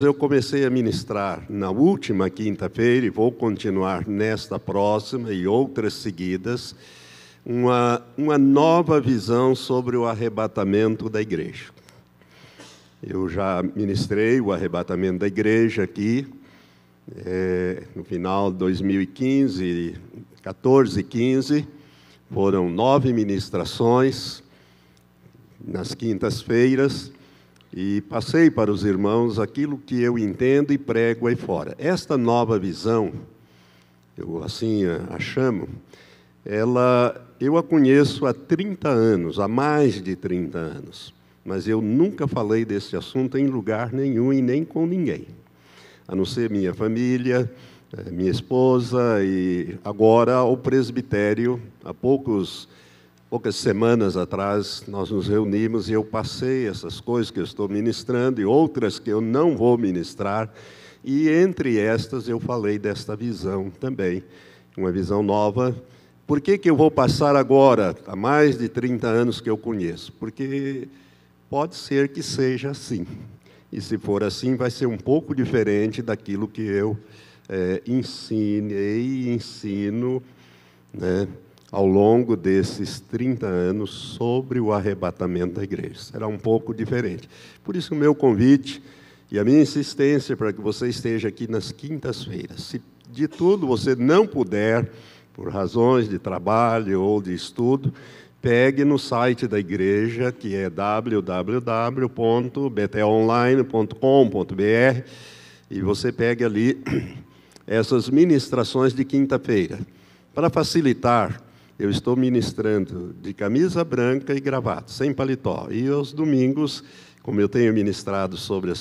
Eu comecei a ministrar na última quinta-feira e vou continuar nesta próxima e outras seguidas, uma nova visão sobre o arrebatamento da igreja. Eu já ministrei o arrebatamento da igreja aqui, no final de 2015, 14 e 15, foram 9 ministrações nas quintas-feiras, e passei para os irmãos aquilo que eu entendo e prego aí fora. Esta nova visão, eu assim a chamo, eu a conheço há 30 anos, há mais de 30 anos, mas eu nunca falei desse assunto em lugar nenhum e nem com ninguém, a não ser minha família, minha esposa e agora o presbitério. Há poucas semanas atrás, nós nos reunimos e eu passei essas coisas que eu estou ministrando e outras que eu não vou ministrar, e entre estas eu falei desta visão também, uma visão nova. Por que eu vou passar agora, há mais de 30 anos que eu conheço? Porque pode ser que seja assim, e se for assim, vai ser um pouco diferente daquilo que eu ensinei e ensino, né, ao longo desses 30 anos sobre o arrebatamento da igreja. Será um pouco diferente. Por isso o meu convite e a minha insistência para que você esteja aqui nas quintas-feiras. Se de tudo você não puder, por razões de trabalho ou de estudo, pegue no site da igreja, que é www.betelonline.com.br, e você pegue ali essas ministrações de quinta-feira. Para facilitar, eu estou ministrando de camisa branca e gravata, sem paletó. E aos domingos, como eu tenho ministrado sobre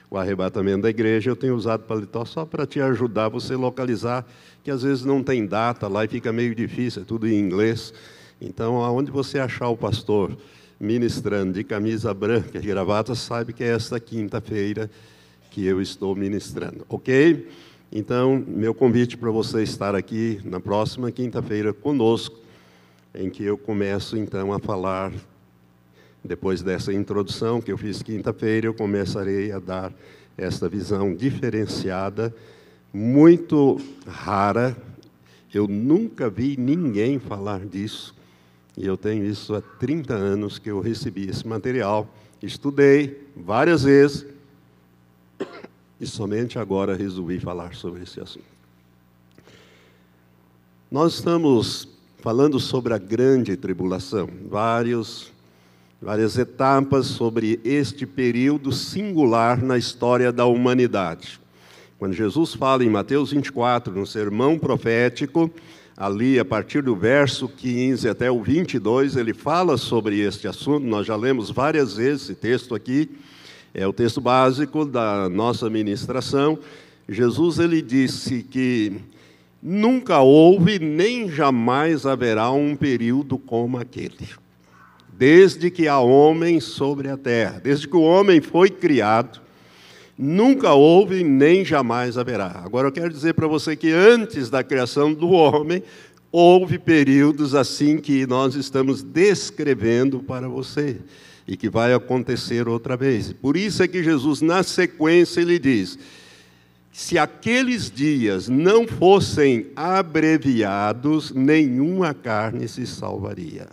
o arrebatamento da igreja, eu tenho usado paletó só para te ajudar você localizar, que às vezes não tem data lá e fica meio difícil, é tudo em inglês. Então, aonde você achar o pastor ministrando de camisa branca e gravata, sabe que é esta quinta-feira que eu estou ministrando, ok? Então, meu convite para você estar aqui na próxima quinta-feira conosco, em que eu começo, então, a falar, depois dessa introdução que eu fiz quinta-feira, eu começarei a dar esta visão diferenciada, muito rara. Eu nunca vi ninguém falar disso, e eu tenho isso há 30 anos que eu recebi esse material, estudei várias vezes, e somente agora resolvi falar sobre esse assunto. Nós estamos falando sobre a grande tribulação, várias etapas sobre este período singular na história da humanidade. Quando Jesus fala em Mateus 24, no sermão profético, ali a partir do verso 15 até o 22, ele fala sobre este assunto. Nós já lemos várias vezes esse texto aqui, é o texto básico da nossa ministração. Jesus, ele disse que nunca houve nem jamais haverá um período como aquele, desde que há homem sobre a terra, desde que o homem foi criado, nunca houve nem jamais haverá. Agora eu quero dizer para você que antes da criação do homem, houve períodos assim que nós estamos descrevendo para você, e que vai acontecer outra vez. Por isso é que Jesus, na sequência, ele diz: se aqueles dias não fossem abreviados, nenhuma carne se salvaria.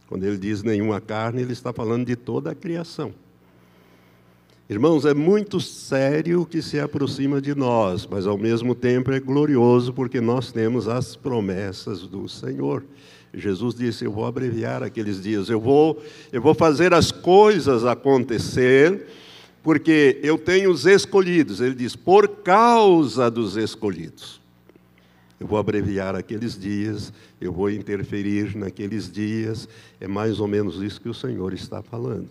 Quando ele diz nenhuma carne, ele está falando de toda a criação. Irmãos, é muito sério o que se aproxima de nós, mas ao mesmo tempo é glorioso, porque nós temos as promessas do Senhor. Jesus disse: eu vou abreviar aqueles dias, eu vou fazer as coisas acontecer, porque eu tenho os escolhidos. Ele diz, por causa dos escolhidos. Eu vou abreviar aqueles dias, eu vou interferir naqueles dias. É mais ou menos isso que o Senhor está falando.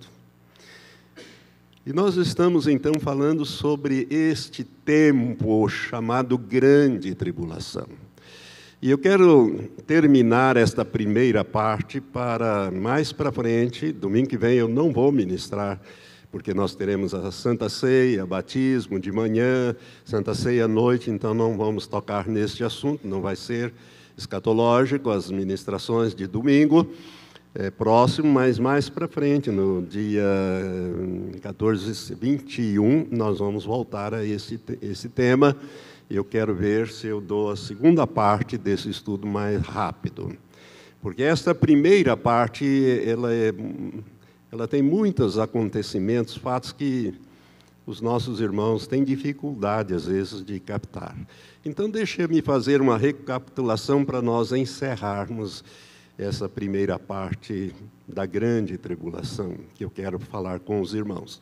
E nós estamos, então, falando sobre este tempo chamado grande tribulação. E eu quero terminar esta primeira parte para mais para frente. Domingo que vem eu não vou ministrar, porque nós teremos a Santa Ceia, batismo de manhã, Santa Ceia à noite, então não vamos tocar neste assunto, não vai ser escatológico as ministrações de domingo, próximo, mas mais para frente, no dia 21, nós vamos voltar a esse tema. Eu quero ver se eu dou a segunda parte desse estudo mais rápido. Porque esta primeira parte, ela tem muitos acontecimentos, fatos que os nossos irmãos têm dificuldade, às vezes, de captar. Então, deixe-me fazer uma recapitulação para nós encerrarmos essa primeira parte da grande tribulação, que eu quero falar com os irmãos.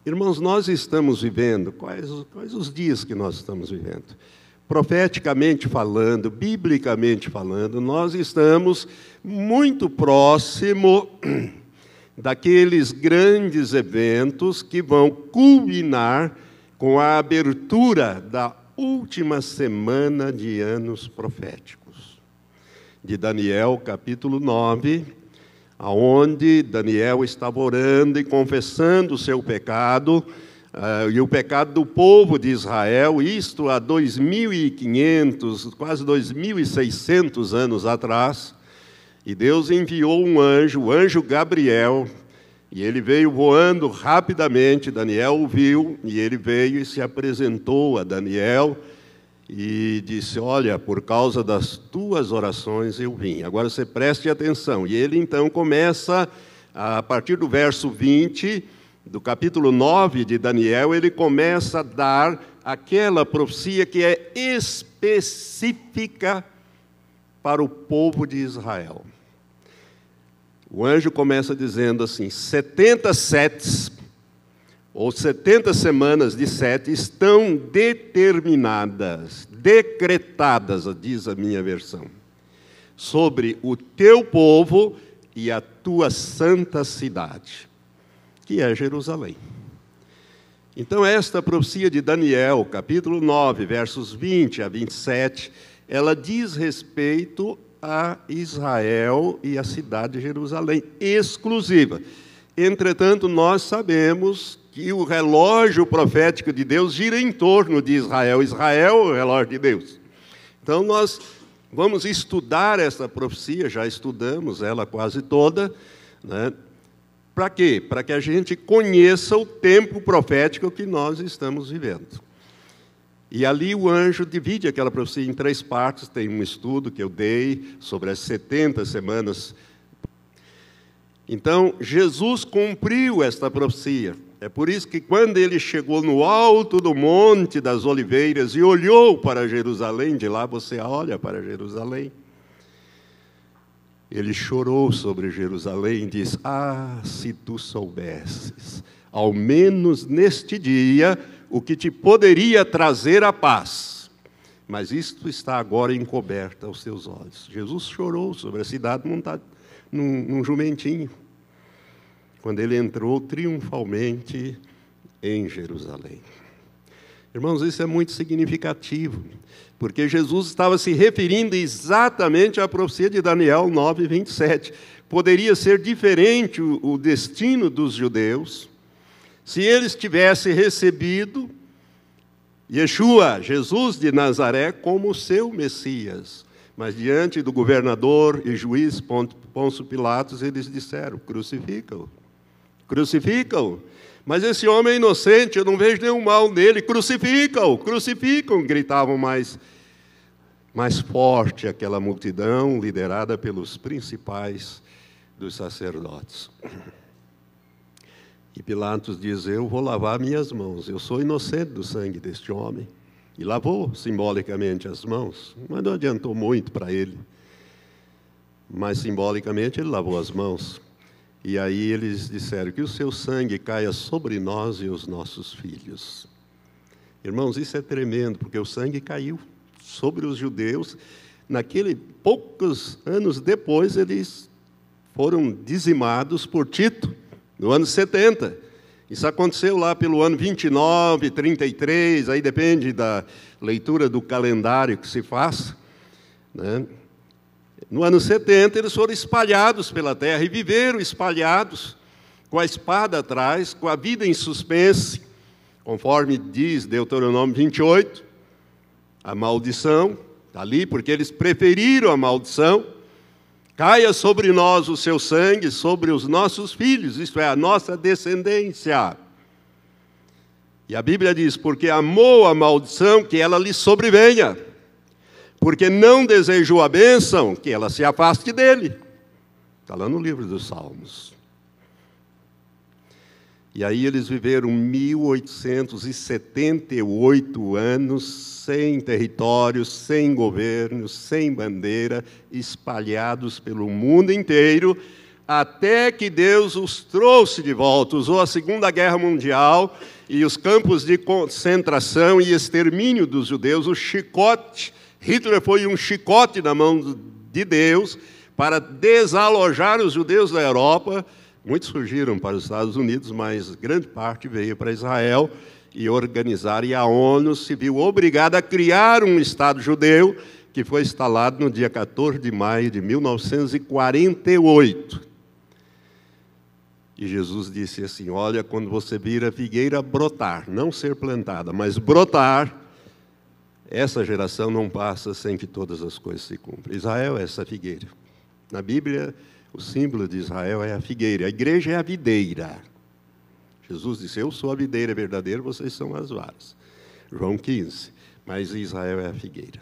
Irmãos, nós estamos vivendo, quais os dias que nós estamos vivendo? Profeticamente falando, biblicamente falando, nós estamos muito próximo daqueles grandes eventos que vão culminar com a abertura da última semana de anos proféticos. De Daniel, capítulo 9, aonde Daniel estava orando e confessando o seu pecado, e o pecado do povo de Israel, isto há 2.500, quase 2.600 anos atrás, e Deus enviou um anjo, o anjo Gabriel, e ele veio voando rapidamente. Daniel o viu, e ele veio e se apresentou a Daniel, e disse: olha, por causa das tuas orações eu vim. Agora você preste atenção. E ele então começa, a partir do verso 20, do capítulo 9 de Daniel, ele começa a dar aquela profecia que é específica para o povo de Israel. O anjo começa dizendo assim: 70 setes, ou 70 semanas de sete, estão determinadas, decretadas, diz a minha versão, sobre o teu povo e a tua santa cidade, que é Jerusalém. Então, esta profecia de Daniel, capítulo 9, versos 20 a 27, ela diz respeito a Israel e a cidade de Jerusalém, exclusiva. Entretanto, nós sabemos que o relógio profético de Deus gira em torno de Israel. Israel é o relógio de Deus. Então, nós vamos estudar essa profecia, já estudamos ela quase toda, né? Para quê? Para que a gente conheça o tempo profético que nós estamos vivendo. E ali o anjo divide aquela profecia em 3 partes. Tem um estudo que eu dei sobre as 70 semanas. Então, Jesus cumpriu esta profecia. É por isso que quando ele chegou no alto do Monte das Oliveiras e olhou para Jerusalém, de lá você olha para Jerusalém, ele chorou sobre Jerusalém e diz: ah, se tu soubesses, ao menos neste dia, o que te poderia trazer a paz. Mas isto está agora encoberto aos teus olhos. Jesus chorou sobre a cidade montado num jumentinho, quando ele entrou triunfalmente em Jerusalém. Irmãos, isso é muito significativo, porque Jesus estava se referindo exatamente à profecia de Daniel 9, 27. Poderia ser diferente o destino dos judeus se eles tivessem recebido Yeshua, Jesus de Nazaré, como seu Messias. Mas diante do governador e juiz Pôncio Pilatos, eles disseram: crucifica-o, crucifica-o. Mas esse homem é inocente, eu não vejo nenhum mal nele, crucifica-o, crucificam, gritavam mais forte aquela multidão, liderada pelos principais dos sacerdotes. E Pilatos diz: eu vou lavar minhas mãos, eu sou inocente do sangue deste homem. E lavou simbolicamente as mãos, mas não adiantou muito para ele. Mas simbolicamente ele lavou as mãos. E aí eles disseram: que o seu sangue caia sobre nós e os nossos filhos. Irmãos, isso é tremendo, porque o sangue caiu sobre os judeus. Poucos anos depois, eles foram dizimados por Tito, no ano 70. Isso aconteceu lá pelo ano 29, 33, aí depende da leitura do calendário que se faça, né? No ano 70, eles foram espalhados pela terra e viveram espalhados, com a espada atrás, com a vida em suspense, conforme diz Deuteronômio 28, a maldição, está ali, porque eles preferiram a maldição. caia sobre nós o seu sangue, sobre os nossos filhos, isto é, a nossa descendência. E a Bíblia diz, porque amou a maldição, que ela lhe sobrevenha. Porque não desejou a bênção, que ela se afaste dele. Está lá no livro dos Salmos. E aí eles viveram 1878 anos sem território, sem governo, sem bandeira, espalhados pelo mundo inteiro, até que Deus os trouxe de volta. Usou a Segunda Guerra Mundial e os campos de concentração e extermínio dos judeus, o chicote. Hitler foi um chicote na mão de Deus para desalojar os judeus da Europa. Muitos fugiram para os Estados Unidos, mas grande parte veio para Israel e organizar. E a ONU se viu obrigada a criar um Estado judeu que foi instalado no dia 14 de maio de 1948. E Jesus disse assim, olha, quando você vir a figueira brotar, não ser plantada, mas brotar, essa geração não passa sem que todas as coisas se cumpram. Israel é essa figueira. Na Bíblia, o símbolo de Israel é a figueira. A igreja é a videira. Jesus disse, eu sou a videira verdadeira, vocês são as varas. João 15. Mas Israel é a figueira.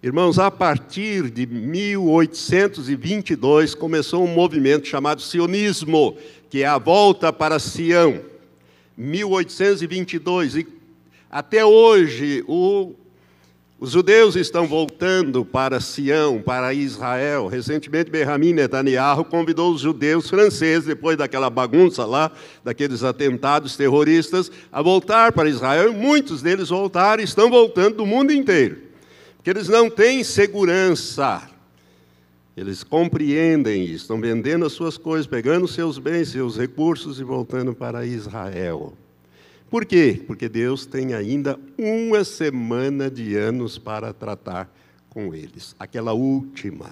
Irmãos, a partir de 1822, começou um movimento chamado sionismo, que é a volta para Sião. 1822. E até hoje, os judeus estão voltando para Sião, para Israel. Recentemente, Benjamin Netanyahu convidou os judeus franceses, depois daquela bagunça lá, daqueles atentados terroristas, a voltar para Israel. E muitos deles voltaram e estão voltando do mundo inteiro. Porque eles não têm segurança. Eles compreendem isso, estão vendendo as suas coisas, pegando seus bens, seus recursos e voltando para Israel. Por quê? Porque Deus tem ainda uma semana de anos para tratar com eles. Aquela última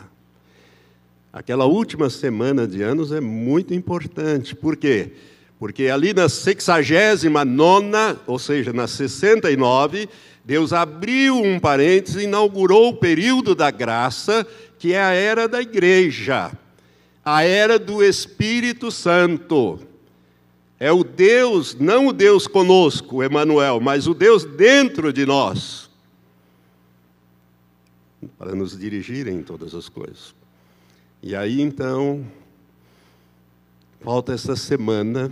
semana de anos é muito importante. Por quê? Porque ali na 69ª, ou seja, na 69, Deus abriu um parênteses e inaugurou o período da graça, que é a era da igreja, a era do Espírito Santo. É o Deus, não o Deus conosco, Emanuel, mas o Deus dentro de nós, para nos dirigir em todas as coisas. E aí, então, falta essa semana,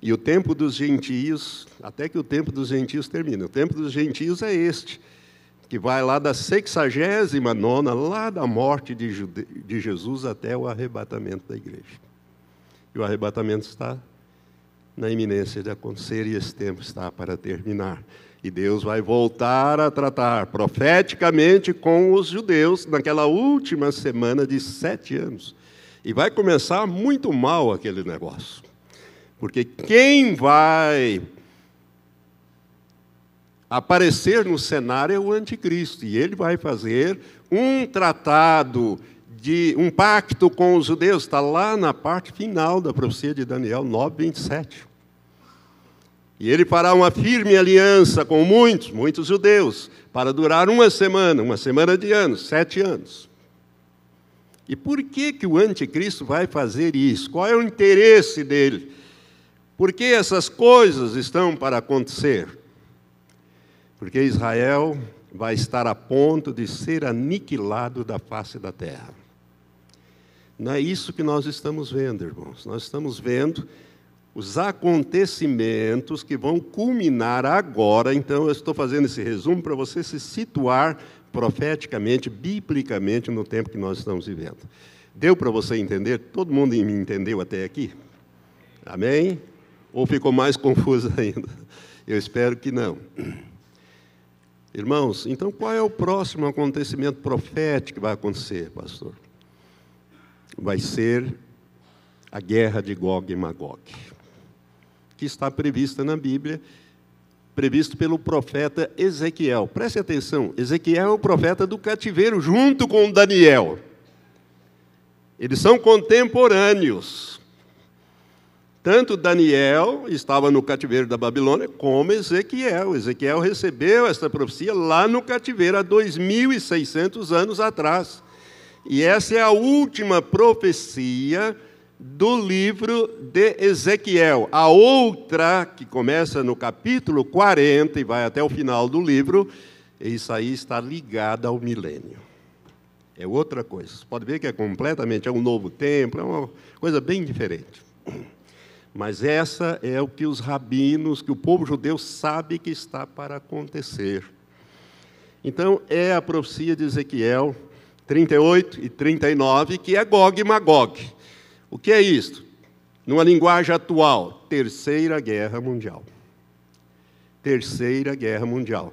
e o tempo dos gentios, até que o tempo dos gentios termine. O tempo dos gentios é este, que vai lá da 69ª, lá da morte de Jesus até o arrebatamento da igreja. E o arrebatamento está na iminência de acontecer, e esse tempo está para terminar. E Deus vai voltar a tratar profeticamente com os judeus naquela última semana de 7 anos. E vai começar muito mal aquele negócio. Porque quem vai aparecer no cenário é o anticristo. E ele vai fazer um tratado, um pacto com os judeus. Está lá na parte final da profecia de Daniel 9:27. E ele fará uma firme aliança com muitos judeus, para durar uma semana de anos, 7 anos. E por que o anticristo vai fazer isso? Qual é o interesse dele? Por que essas coisas estão para acontecer? Porque Israel vai estar a ponto de ser aniquilado da face da terra. Não é isso que nós estamos vendo, irmãos. Nós estamos vendo os acontecimentos que vão culminar agora. Então, eu estou fazendo esse resumo para você se situar profeticamente, biblicamente, no tempo que nós estamos vivendo. Deu para você entender? Todo mundo me entendeu até aqui? Amém? Ou ficou mais confuso ainda? Eu espero que não. Irmãos, então qual é o próximo acontecimento profético que vai acontecer, pastor? Vai ser a guerra de Gog e Magog, que está prevista na Bíblia, previsto pelo profeta Ezequiel. Preste atenção, Ezequiel é o profeta do cativeiro, junto com Daniel. Eles são contemporâneos. Tanto Daniel estava no cativeiro da Babilônia, como Ezequiel. Ezequiel recebeu esta profecia lá no cativeiro, há 2.600 anos atrás. E essa é a última profecia do livro de Ezequiel. A outra, que começa no capítulo 40 e vai até o final do livro, isso aí está ligado ao milênio. É outra coisa. Você pode ver que é completamente, é um novo tempo, é uma coisa bem diferente. Mas essa é o que os rabinos, que o povo judeu sabe que está para acontecer. Então, é a profecia de Ezequiel 38 e 39, que é Gog e Magog. O que é isto? Numa linguagem atual, Terceira Guerra Mundial. Terceira Guerra Mundial.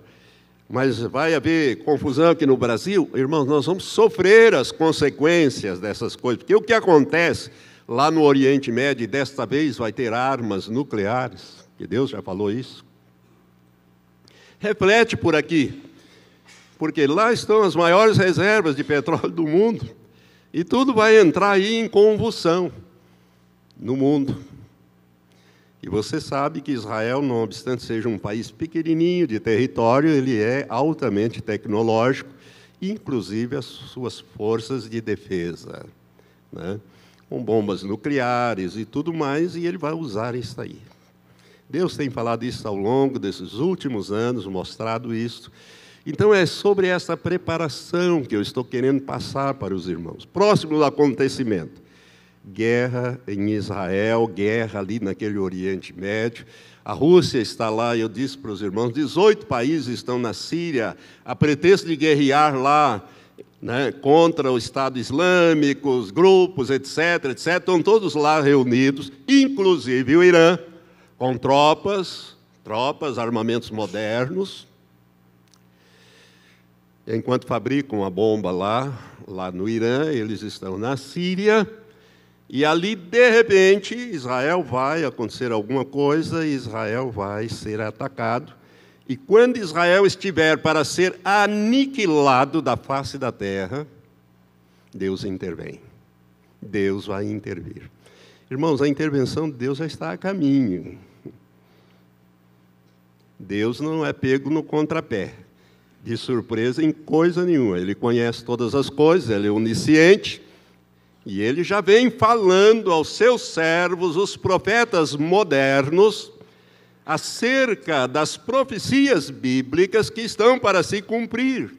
Mas vai haver confusão aqui no Brasil? Irmãos, nós vamos sofrer as consequências dessas coisas. Porque o que acontece lá no Oriente Médio, desta vez vai ter armas nucleares, que Deus já falou isso. Reflete por aqui, porque lá estão as maiores reservas de petróleo do mundo, e tudo vai entrar aí em convulsão no mundo. E você sabe que Israel, não obstante seja um país pequenininho de território, ele é altamente tecnológico, inclusive as suas forças de defesa, né? Com bombas nucleares e tudo mais, e ele vai usar isso aí. Deus tem falado isso ao longo desses últimos anos, mostrado isso. Então, é sobre essa preparação que eu estou querendo passar para os irmãos. Próximo do acontecimento. Guerra em Israel, guerra ali naquele Oriente Médio. A Rússia está lá, eu disse para os irmãos, 18 países estão na Síria, a pretexto de guerrear lá, né, contra o Estado Islâmico, os grupos, etc., estão todos lá reunidos, inclusive o Irã, com tropas, armamentos modernos. Enquanto fabricam a bomba lá no Irã, eles estão na Síria, e ali, de repente, Israel vai acontecer alguma coisa, e Israel vai ser atacado. E quando Israel estiver para ser aniquilado da face da terra, Deus intervém. Deus vai intervir. Irmãos, a intervenção de Deus já está a caminho. Deus não é pego no contrapé, de surpresa em coisa nenhuma. Ele conhece todas as coisas, ele é onisciente, e ele já vem falando aos seus servos, os profetas modernos, acerca das profecias bíblicas que estão para se cumprir.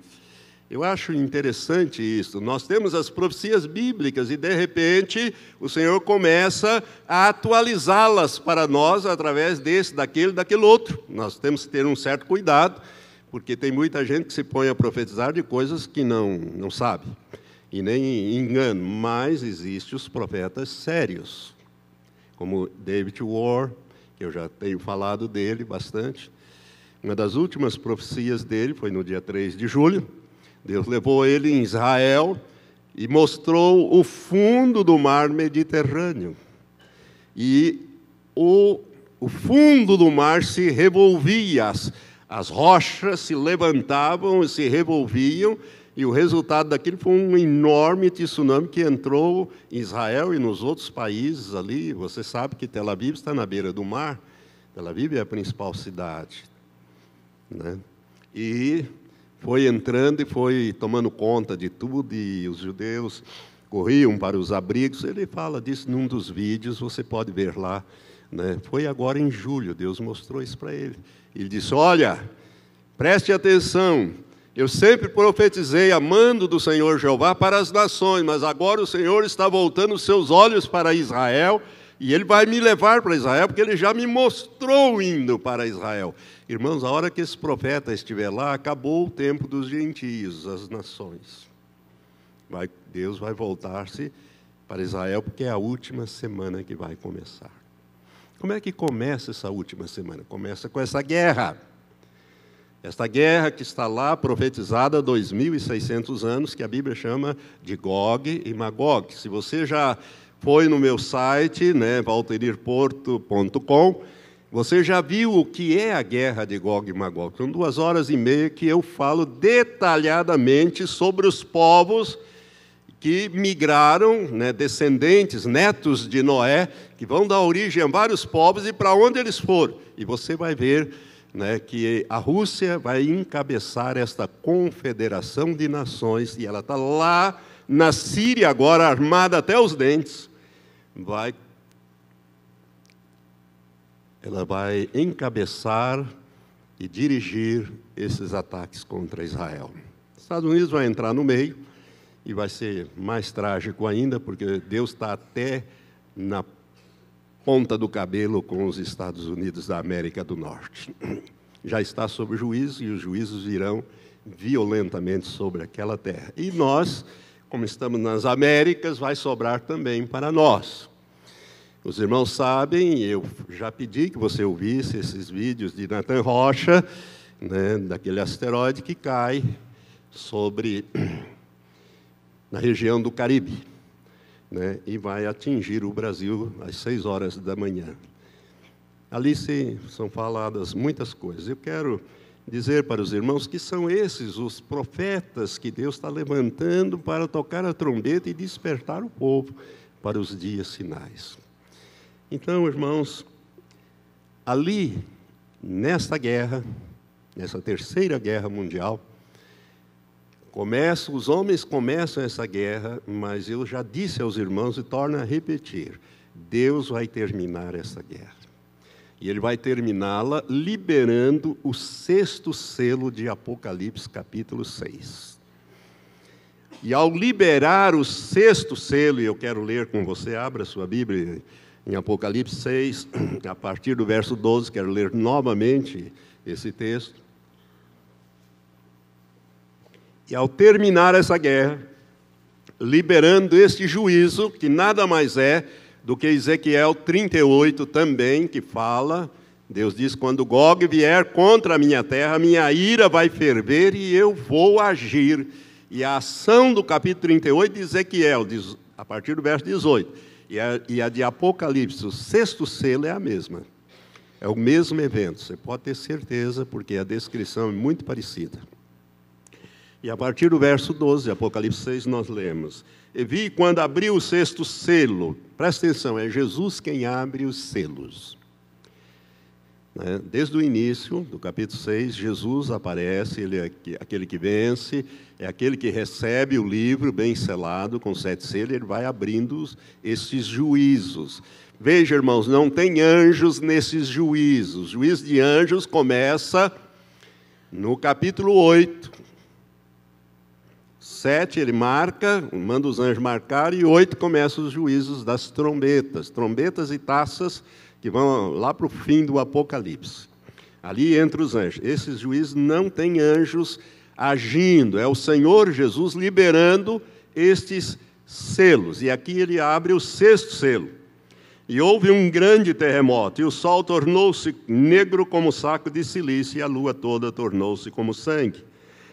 Eu acho interessante isso. Nós temos as profecias bíblicas e, de repente, o Senhor começa a atualizá-las para nós através daquele outro. Nós temos que ter um certo cuidado, porque tem muita gente que se põe a profetizar de coisas que não sabe, e nem engano. Mas existem os profetas sérios, como David Warr, que eu já tenho falado dele bastante. Uma das últimas profecias dele foi no dia 3 de julho. Deus levou ele em Israel e mostrou o fundo do mar Mediterrâneo. E o fundo do mar se revolvia, as rochas se levantavam e se revolviam, e o resultado daquilo foi um enorme tsunami que entrou em Israel e nos outros países ali. Você sabe que Tel Aviv está na beira do mar. Tel Aviv é a principal cidade, né? E foi entrando e foi tomando conta de tudo, e os judeus corriam para os abrigos. Ele fala disso num dos vídeos, você pode ver lá, né? Foi agora em julho, Deus mostrou isso para ele. Ele disse: olha, preste atenção, eu sempre profetizei a mando do Senhor Jeová para as nações, mas agora o Senhor está voltando os seus olhos para Israel, e Ele vai me levar para Israel, porque Ele já me mostrou indo para Israel. Irmãos, a hora que esse profeta estiver lá, acabou o tempo dos gentios, as nações. Deus vai voltar-se para Israel, porque é a última semana que vai começar. Como é que começa essa última semana? Começa com essa guerra. Esta guerra que está lá profetizada há 2.600 anos, que a Bíblia chama de Gog e Magog. Se você já foi no meu site, né, valterirporto.com, você já viu o que é a guerra de Gog e Magog. São 2h30 que eu falo detalhadamente sobre os povos que migraram, né, descendentes, netos de Noé, que vão dar origem a vários povos, e para onde eles foram. E você vai ver, né, que a Rússia vai encabeçar esta confederação de nações, e ela está lá na Síria, agora armada até os dentes, ela vai encabeçar e dirigir esses ataques contra Israel. Os Estados Unidos vai entrar no meio e vai ser mais trágico ainda, porque Deus está até na ponta do cabelo com os Estados Unidos da América do Norte. Já está sob juízo, e os juízos virão violentamente sobre aquela terra. E nós, como estamos nas Américas, vai sobrar também para nós. Os irmãos sabem, eu já pedi que você ouvisse esses vídeos de Nathan Rocha, né, daquele asteroide que cai na região do Caribe, né, e vai atingir o Brasil às 6 horas da manhã. Ali são faladas muitas coisas. Eu quero dizer para os irmãos que são esses os profetas que Deus está levantando para tocar a trombeta e despertar o povo para os dias finais. Então, irmãos, ali, nesta guerra, nessa terceira guerra mundial, os homens começam essa guerra, mas eu já disse aos irmãos e torno a repetir, Deus vai terminar essa guerra. E Ele vai terminá-la liberando o 6º selo de Apocalipse, capítulo 6. E ao liberar o 6º selo, e eu quero ler com você, abra sua Bíblia, em Apocalipse 6, a partir do verso 12, quero ler novamente esse texto. E ao terminar essa guerra, liberando este juízo, que nada mais é do que Ezequiel 38 também, que fala, Deus diz, quando Gog vier contra a minha terra, minha ira vai ferver e eu vou agir. E a ação do capítulo 38 de Ezequiel, a partir do verso 18, e a de Apocalipse, o 6º selo é a mesma. É o mesmo evento, você pode ter certeza, porque a descrição é muito parecida. E a partir do verso 12, de Apocalipse 6, nós lemos: E vi quando abriu o 6º selo, presta atenção, é Jesus quem abre os selos. Desde o início do capítulo 6, Jesus aparece, Ele é aquele que vence, é aquele que recebe o livro bem selado, com 7 selos, Ele vai abrindo esses juízos. Veja, irmãos, não tem anjos nesses juízos. O juízo de anjos começa no capítulo 8. 7 ele marca, manda os anjos marcar, e 8 começa os juízos das trombetas e taças, que vão lá para o fim do Apocalipse. Ali entre os anjos. Esses juízos não têm anjos agindo, é o Senhor Jesus liberando estes selos. E aqui ele abre o 6º selo. E houve um grande terremoto, e o sol tornou-se negro como saco de silício, e a lua toda tornou-se como sangue.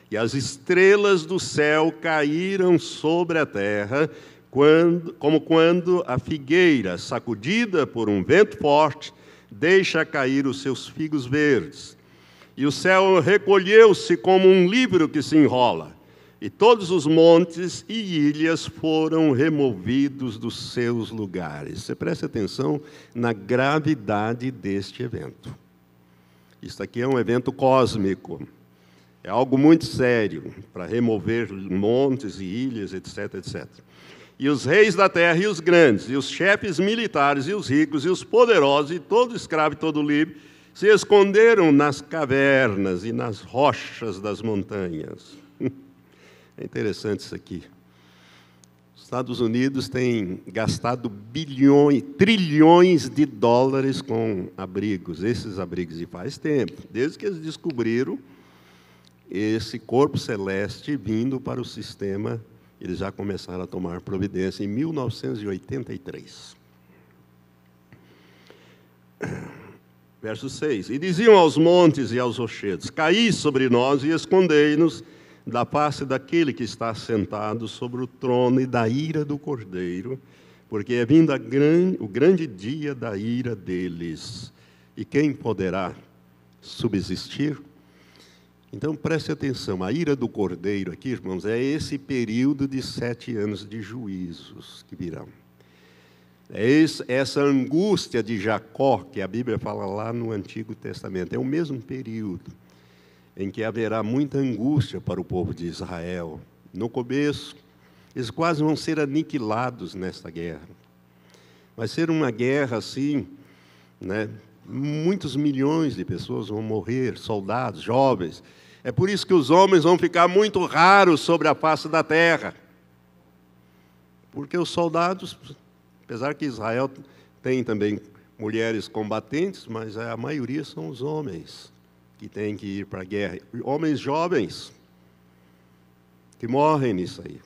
E as estrelas do céu caíram sobre a terra, como quando a figueira, sacudida por um vento forte, deixa cair os seus figos verdes. E o céu recolheu-se como um livro que se enrola, e todos os montes e ilhas foram removidos dos seus lugares. Você preste atenção na gravidade deste evento. Isso aqui é um evento cósmico. É algo muito sério para remover montes e ilhas, etc, etc. E os reis da terra, e os grandes, e os chefes militares, e os ricos, e os poderosos, e todo escravo e todo livre, se esconderam nas cavernas e nas rochas das montanhas. É interessante isso aqui. Os Estados Unidos têm gastado trilhões de dólares com abrigos, esses abrigos, e faz tempo, desde que eles descobriram esse corpo celeste vindo para o sistema. Eles já começaram a tomar providência em 1983. Verso 6. E diziam aos montes e aos rochedos: Caí sobre nós e escondei-nos da face daquele que está sentado sobre o trono e da ira do Cordeiro, porque é vindo o grande dia da ira deles. E quem poderá subsistir? Então, preste atenção, a ira do Cordeiro aqui, irmãos, é esse período de 7 anos de juízos que virão. É essa angústia de Jacó, que a Bíblia fala lá no Antigo Testamento, é o mesmo período em que haverá muita angústia para o povo de Israel. No começo, Eles quase vão ser aniquilados nesta guerra. Vai ser uma guerra assim, né? Muitos milhões de pessoas vão morrer, soldados, jovens. É por isso que os homens vão ficar muito raros sobre a face da terra. Porque os soldados, apesar que Israel tem também mulheres combatentes, mas a maioria são os homens que têm que ir para a guerra. Homens jovens que morrem nisso aí.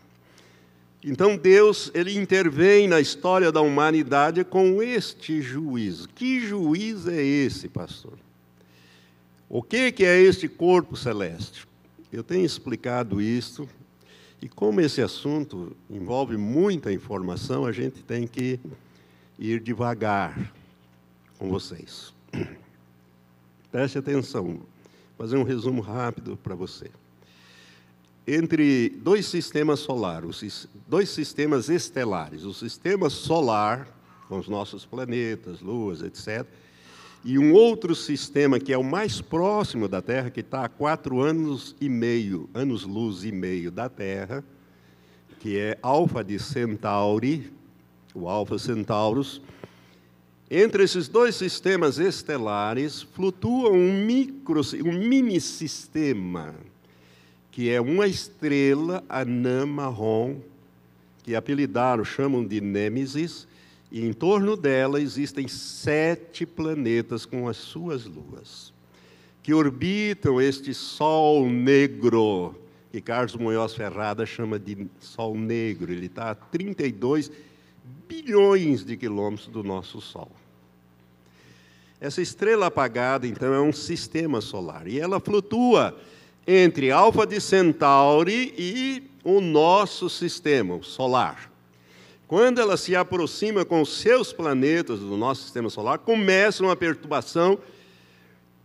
Então Deus, ele intervém na história da humanidade com este juízo. Que juízo é esse, pastor? O que é este corpo celeste? Eu tenho explicado isso, e como esse assunto envolve muita informação, a gente tem que ir devagar com vocês. Preste atenção, vou fazer um resumo rápido para você. Entre dois sistemas solares, dois sistemas estelares, o sistema solar, com os nossos planetas, luas, etc., e um outro sistema que é o mais próximo da Terra, que está a 4 anos e meio, anos-luz e meio da Terra, que é Alfa de Centauri, o Alfa Centaurus. Entre esses dois sistemas estelares flutua um mini-sistema, que é uma estrela anã marrom, que apelidaram, chamam de Nêmesis, e em torno dela existem 7 planetas com as suas luas, que orbitam este Sol negro, que Carlos Munhoz Ferrada chama de Sol negro. Ele está a 32 bilhões de quilômetros do nosso Sol. Essa estrela apagada, então, é um sistema solar, e ela flutua entre Alfa de Centauri e o nosso sistema solar. Quando ela se aproxima com os seus planetas do nosso sistema solar, começa uma perturbação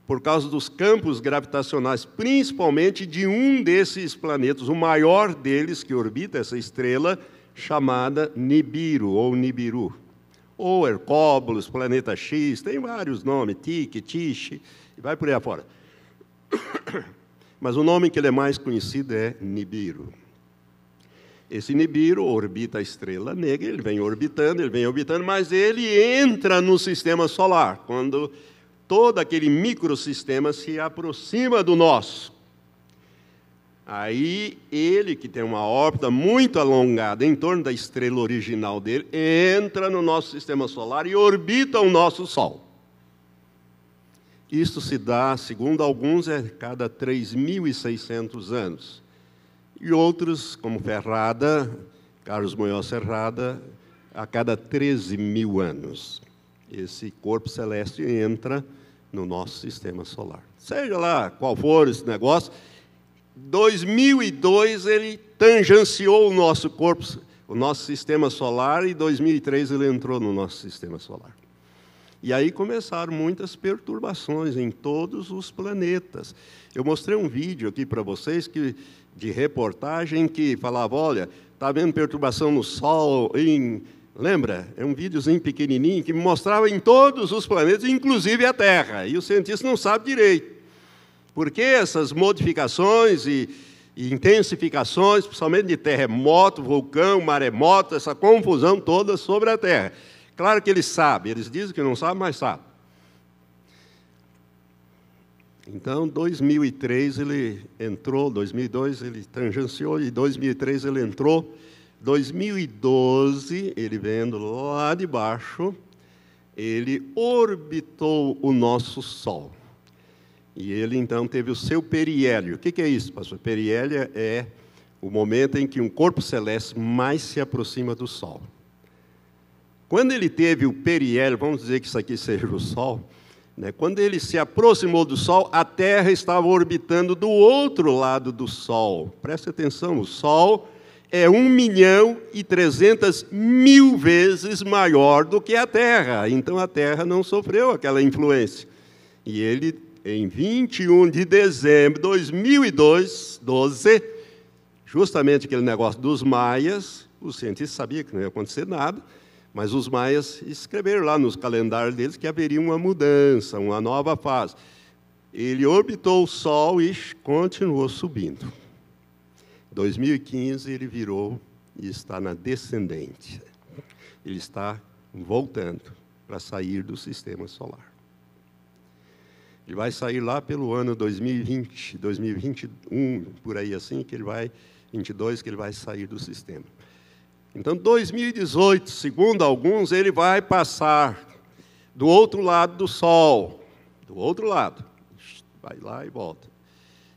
por causa dos campos gravitacionais, principalmente de um desses planetas, o maior deles que orbita essa estrela, chamada Nibiru, ou Nibiru. Ou Hercóbulos, Planeta X, tem vários nomes, Tique, Tiche, e vai por aí afora. Mas o nome que ele é mais conhecido é Nibiru. Esse Nibiru orbita a estrela negra, ele vem orbitando, mas ele entra no sistema solar, quando todo aquele microsistema se aproxima do nosso. Aí ele, que tem uma órbita muito alongada em torno da estrela original dele, entra no nosso sistema solar e orbita o nosso Sol. Isso se dá, segundo alguns, a cada 3.600 anos. E outros, como Ferrada, Carlos Munhoz Ferrada, a cada 13.000 anos. Esse corpo celeste entra no nosso sistema solar. Seja lá qual for esse negócio, 2002 ele tangenciou o nosso corpo, o nosso sistema solar, e em 2003 ele entrou no nosso sistema solar. E aí começaram muitas perturbações em todos os planetas. Eu mostrei um vídeo aqui para vocês de reportagem que falava, olha, está havendo perturbação no Sol, lembra? É um videozinho pequenininho que mostrava em todos os planetas, inclusive a Terra. E o cientista não sabe direito. Por que essas modificações e intensificações, principalmente de terremoto, vulcão, maremoto, essa confusão toda sobre a Terra? Claro que eles sabem, eles dizem que não sabem, mas sabem. Então, em 2003 ele entrou, 2002 ele tangenciou, e em 2003 ele entrou. 2012, ele vendo lá de baixo, ele orbitou o nosso Sol. E ele, então, teve o seu periélio. O que é isso, pastor? Periélio é o momento em que um corpo celeste mais se aproxima do Sol. Quando ele teve o periélio, vamos dizer que isso aqui seja o Sol, né? Quando ele se aproximou do Sol, a Terra estava orbitando do outro lado do Sol. Preste atenção, o Sol é 1.300.000 vezes maior do que a Terra. Então, a Terra não sofreu aquela influência. E ele, em 21 de dezembro de 2012, justamente aquele negócio dos maias, os cientistas sabiam que não ia acontecer nada, mas os maias escreveram lá nos calendários deles que haveria uma mudança, uma nova fase. Ele orbitou o Sol e continuou subindo. Em 2015, ele virou e está na descendente. Ele está voltando para sair do sistema solar. Ele vai sair lá pelo ano 2020, 2021, por aí assim, que ele vai, 22, que ele vai sair do sistema. Então, 2018, segundo alguns, ele vai passar do outro lado do Sol, do outro lado, vai lá e volta.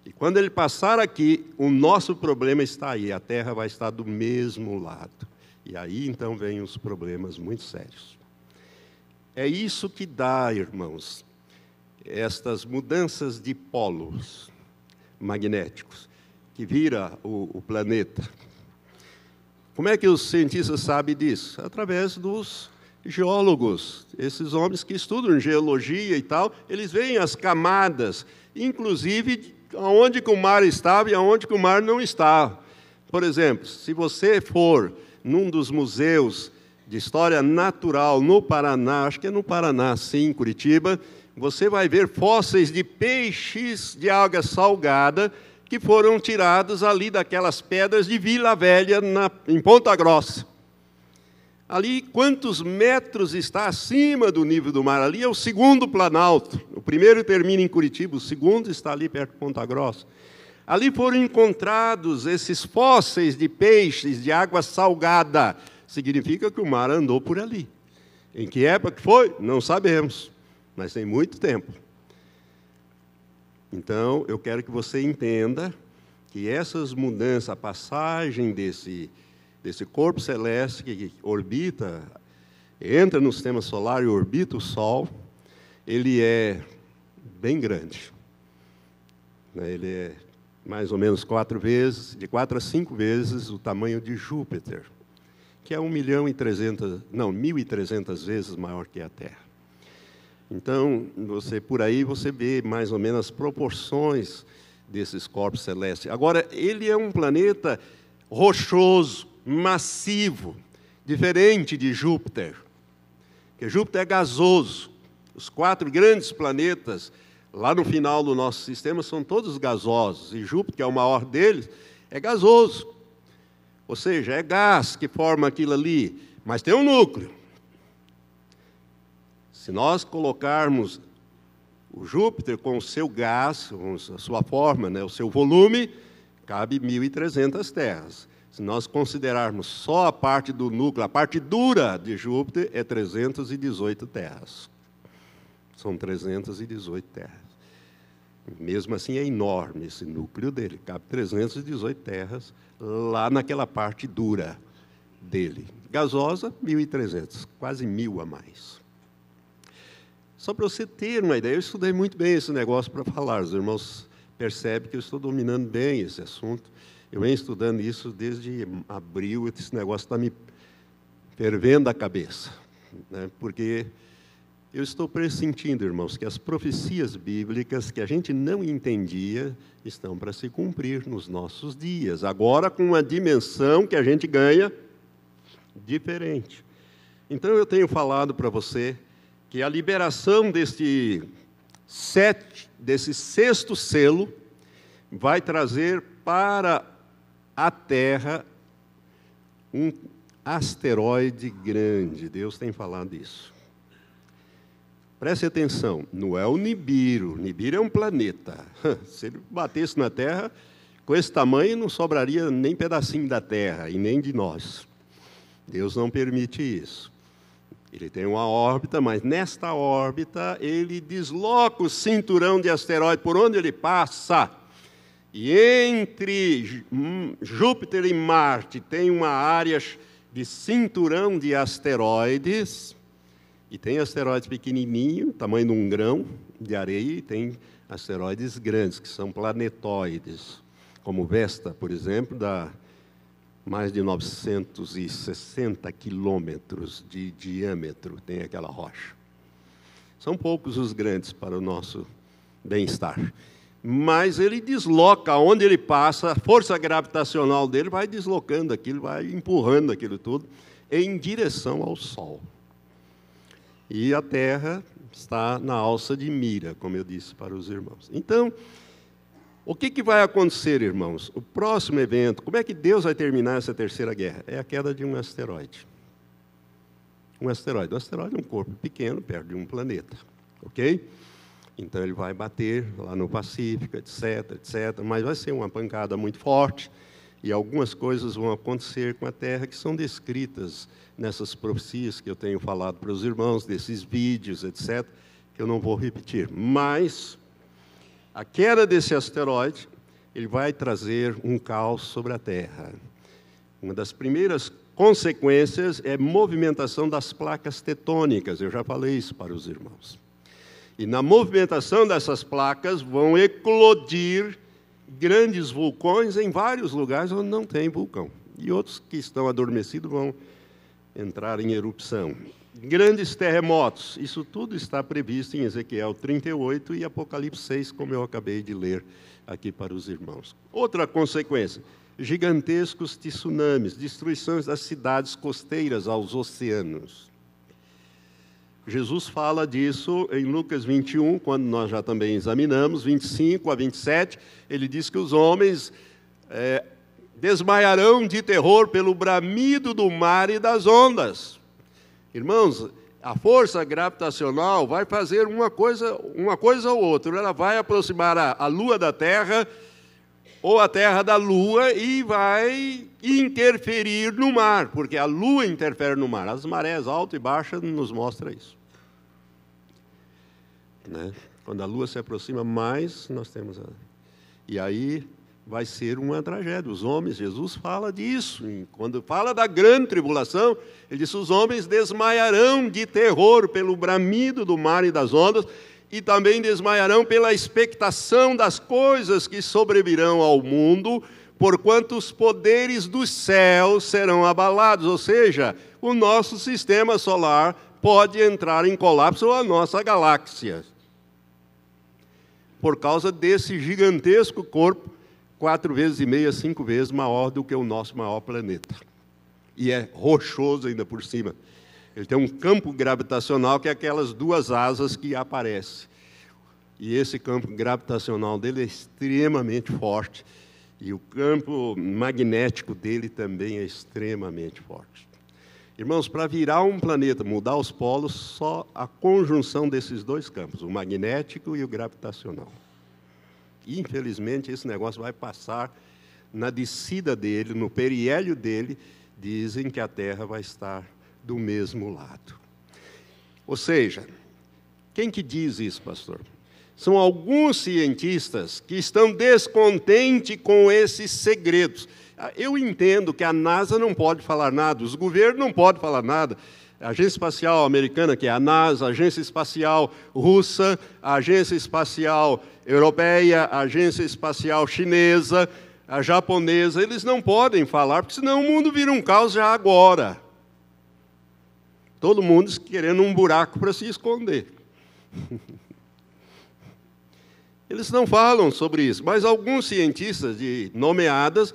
E quando ele passar aqui, o nosso problema está aí, a Terra vai estar do mesmo lado. E aí, então, vêm os problemas muito sérios. É isso que dá, irmãos, estas mudanças de polos magnéticos, que vira o planeta. Como é que os cientistas sabem disso? Através dos geólogos, esses homens que estudam geologia e tal, eles veem as camadas, inclusive aonde que o mar estava e aonde que o mar não estava. Por exemplo, se você for num dos museus de história natural no Paraná, acho que é no Paraná, sim, em Curitiba, você vai ver fósseis de peixes de água salgada que foram tirados ali daquelas pedras de Vila Velha, em Ponta Grossa. Ali, quantos metros está acima do nível do mar? Ali é o segundo Planalto. O primeiro termina em Curitiba, o segundo está ali perto de Ponta Grossa. Ali foram encontrados esses fósseis de peixes de água salgada. Significa que o mar andou por ali. Em que época foi? Não sabemos, mas tem muito tempo. Então, eu quero que você entenda que essas mudanças, a passagem desse corpo celeste que orbita, entra no sistema solar e orbita o Sol, ele é bem grande. Ele é mais ou menos 4 vezes, de 4 a 5 vezes o tamanho de Júpiter, que é 1.300 vezes maior que a Terra. Então, por aí você vê mais ou menos as proporções desses corpos celestes. Agora, ele é um planeta rochoso, massivo, diferente de Júpiter, porque Júpiter é gasoso. Os 4 grandes planetas, lá no final do nosso sistema, são todos gasosos, e Júpiter, que é o maior deles, é gasoso. Ou seja, é gás que forma aquilo ali, mas tem um núcleo. Se nós colocarmos o Júpiter com o seu gás, com a sua forma, o seu volume, cabe 1.300 terras. Se nós considerarmos só a parte do núcleo, a parte dura de Júpiter, é 318 terras. São 318 terras. Mesmo assim, é enorme esse núcleo dele. Cabe 318 terras lá naquela parte dura dele. Gasosa, 1.300, quase 1.000 a mais. Só para você ter uma ideia, eu estudei muito bem esse negócio para falar. Os irmãos percebem que eu estou dominando bem esse assunto. Eu venho estudando isso desde abril, esse negócio está me fervendo a cabeça. Porque eu estou pressentindo, irmãos, que as profecias bíblicas que a gente não entendia estão para se cumprir nos nossos dias. Agora, com uma dimensão que a gente ganha diferente. Então, eu tenho falado para você que a liberação desse 6º selo vai trazer para a Terra um asteroide grande. Deus tem falado isso. Preste atenção, não é o Nibiru. Nibiru é um planeta. Se ele batesse na Terra, com esse tamanho não sobraria nem pedacinho da Terra, e nem de nós. Deus não permite isso. Ele tem uma órbita, mas nesta órbita ele desloca o cinturão de asteroides por onde ele passa. E entre Júpiter e Marte tem uma área de cinturão de asteroides. E tem asteroides pequenininhos, tamanho de um grão de areia, e tem asteroides grandes, que são planetóides, como Vesta, por exemplo, dá mais de 960 quilômetros de diâmetro, tem aquela rocha. São poucos os grandes para o nosso bem-estar. Mas ele desloca, onde ele passa, a força gravitacional dele vai deslocando aquilo, vai empurrando aquilo tudo em direção ao Sol. E a Terra está na alça de mira, como eu disse para os irmãos. Então, O que vai acontecer, irmãos? O próximo evento, como é que Deus vai terminar essa terceira guerra? É a queda de um asteroide. Um asteroide. Um asteroide é um corpo pequeno, perto de um planeta. Ok? Então ele vai bater lá no Pacífico, etc, etc. Mas vai ser uma pancada muito forte. E algumas coisas vão acontecer com a Terra que são descritas nessas profecias que eu tenho falado para os irmãos, desses vídeos, etc., que eu não vou repetir. Mas a queda desse asteroide, ele vai trazer um caos sobre a Terra. Uma das primeiras consequências é movimentação das placas tectônicas. Eu já falei isso para os irmãos. E na movimentação dessas placas vão eclodir grandes vulcões em vários lugares onde não tem vulcão. E outros que estão adormecidos vão entrar em erupção. Grandes terremotos, isso tudo está previsto em Ezequiel 38 e Apocalipse 6, como eu acabei de ler aqui para os irmãos. Outra consequência, gigantescos tsunamis, destruições das cidades costeiras aos oceanos. Jesus fala disso em Lucas 21, quando nós já também examinamos, 25 a 27, ele diz que os homens desmaiarão de terror pelo bramido do mar e das ondas. Irmãos, a força gravitacional vai fazer uma coisa ou outra. Ela vai aproximar a Lua da Terra, ou a Terra da Lua, e vai interferir no mar, porque a Lua interfere no mar. As marés alta e baixa nos mostram isso. Né? Quando a Lua se aproxima mais, nós temos... E aí vai ser uma tragédia. Os homens, Jesus fala disso. E quando fala da grande tribulação, ele diz: os homens desmaiarão de terror pelo bramido do mar e das ondas, e também desmaiarão pela expectação das coisas que sobrevirão ao mundo, porquanto os poderes dos céus serão abalados. Ou seja, o nosso sistema solar pode entrar em colapso, ou a nossa galáxia, por causa desse gigantesco corpo, 4,5 vezes, 5 vezes maior do que o nosso maior planeta. E é rochoso ainda por cima. Ele tem um campo gravitacional que é aquelas duas asas que aparecem. E esse campo gravitacional dele é extremamente forte. E o campo magnético dele também é extremamente forte. Irmãos, para virar um planeta, mudar os polos, só a conjunção desses dois campos, o magnético e o gravitacional. Infelizmente, esse negócio vai passar na descida dele, no periélio dele, dizem que a Terra vai estar do mesmo lado. Ou seja, quem que diz isso, pastor? São alguns cientistas que estão descontentes com esses segredos. Eu entendo que a NASA não pode falar nada, os governos não podem falar nada. A Agência Espacial Americana, que é a NASA, a Agência Espacial Russa, a Agência Espacial Europeia, a Agência Espacial Chinesa, a japonesa, eles não podem falar, porque senão o mundo vira um caos já agora. Todo mundo querendo um buraco para se esconder. Eles não falam sobre isso, mas alguns cientistas de nomeadas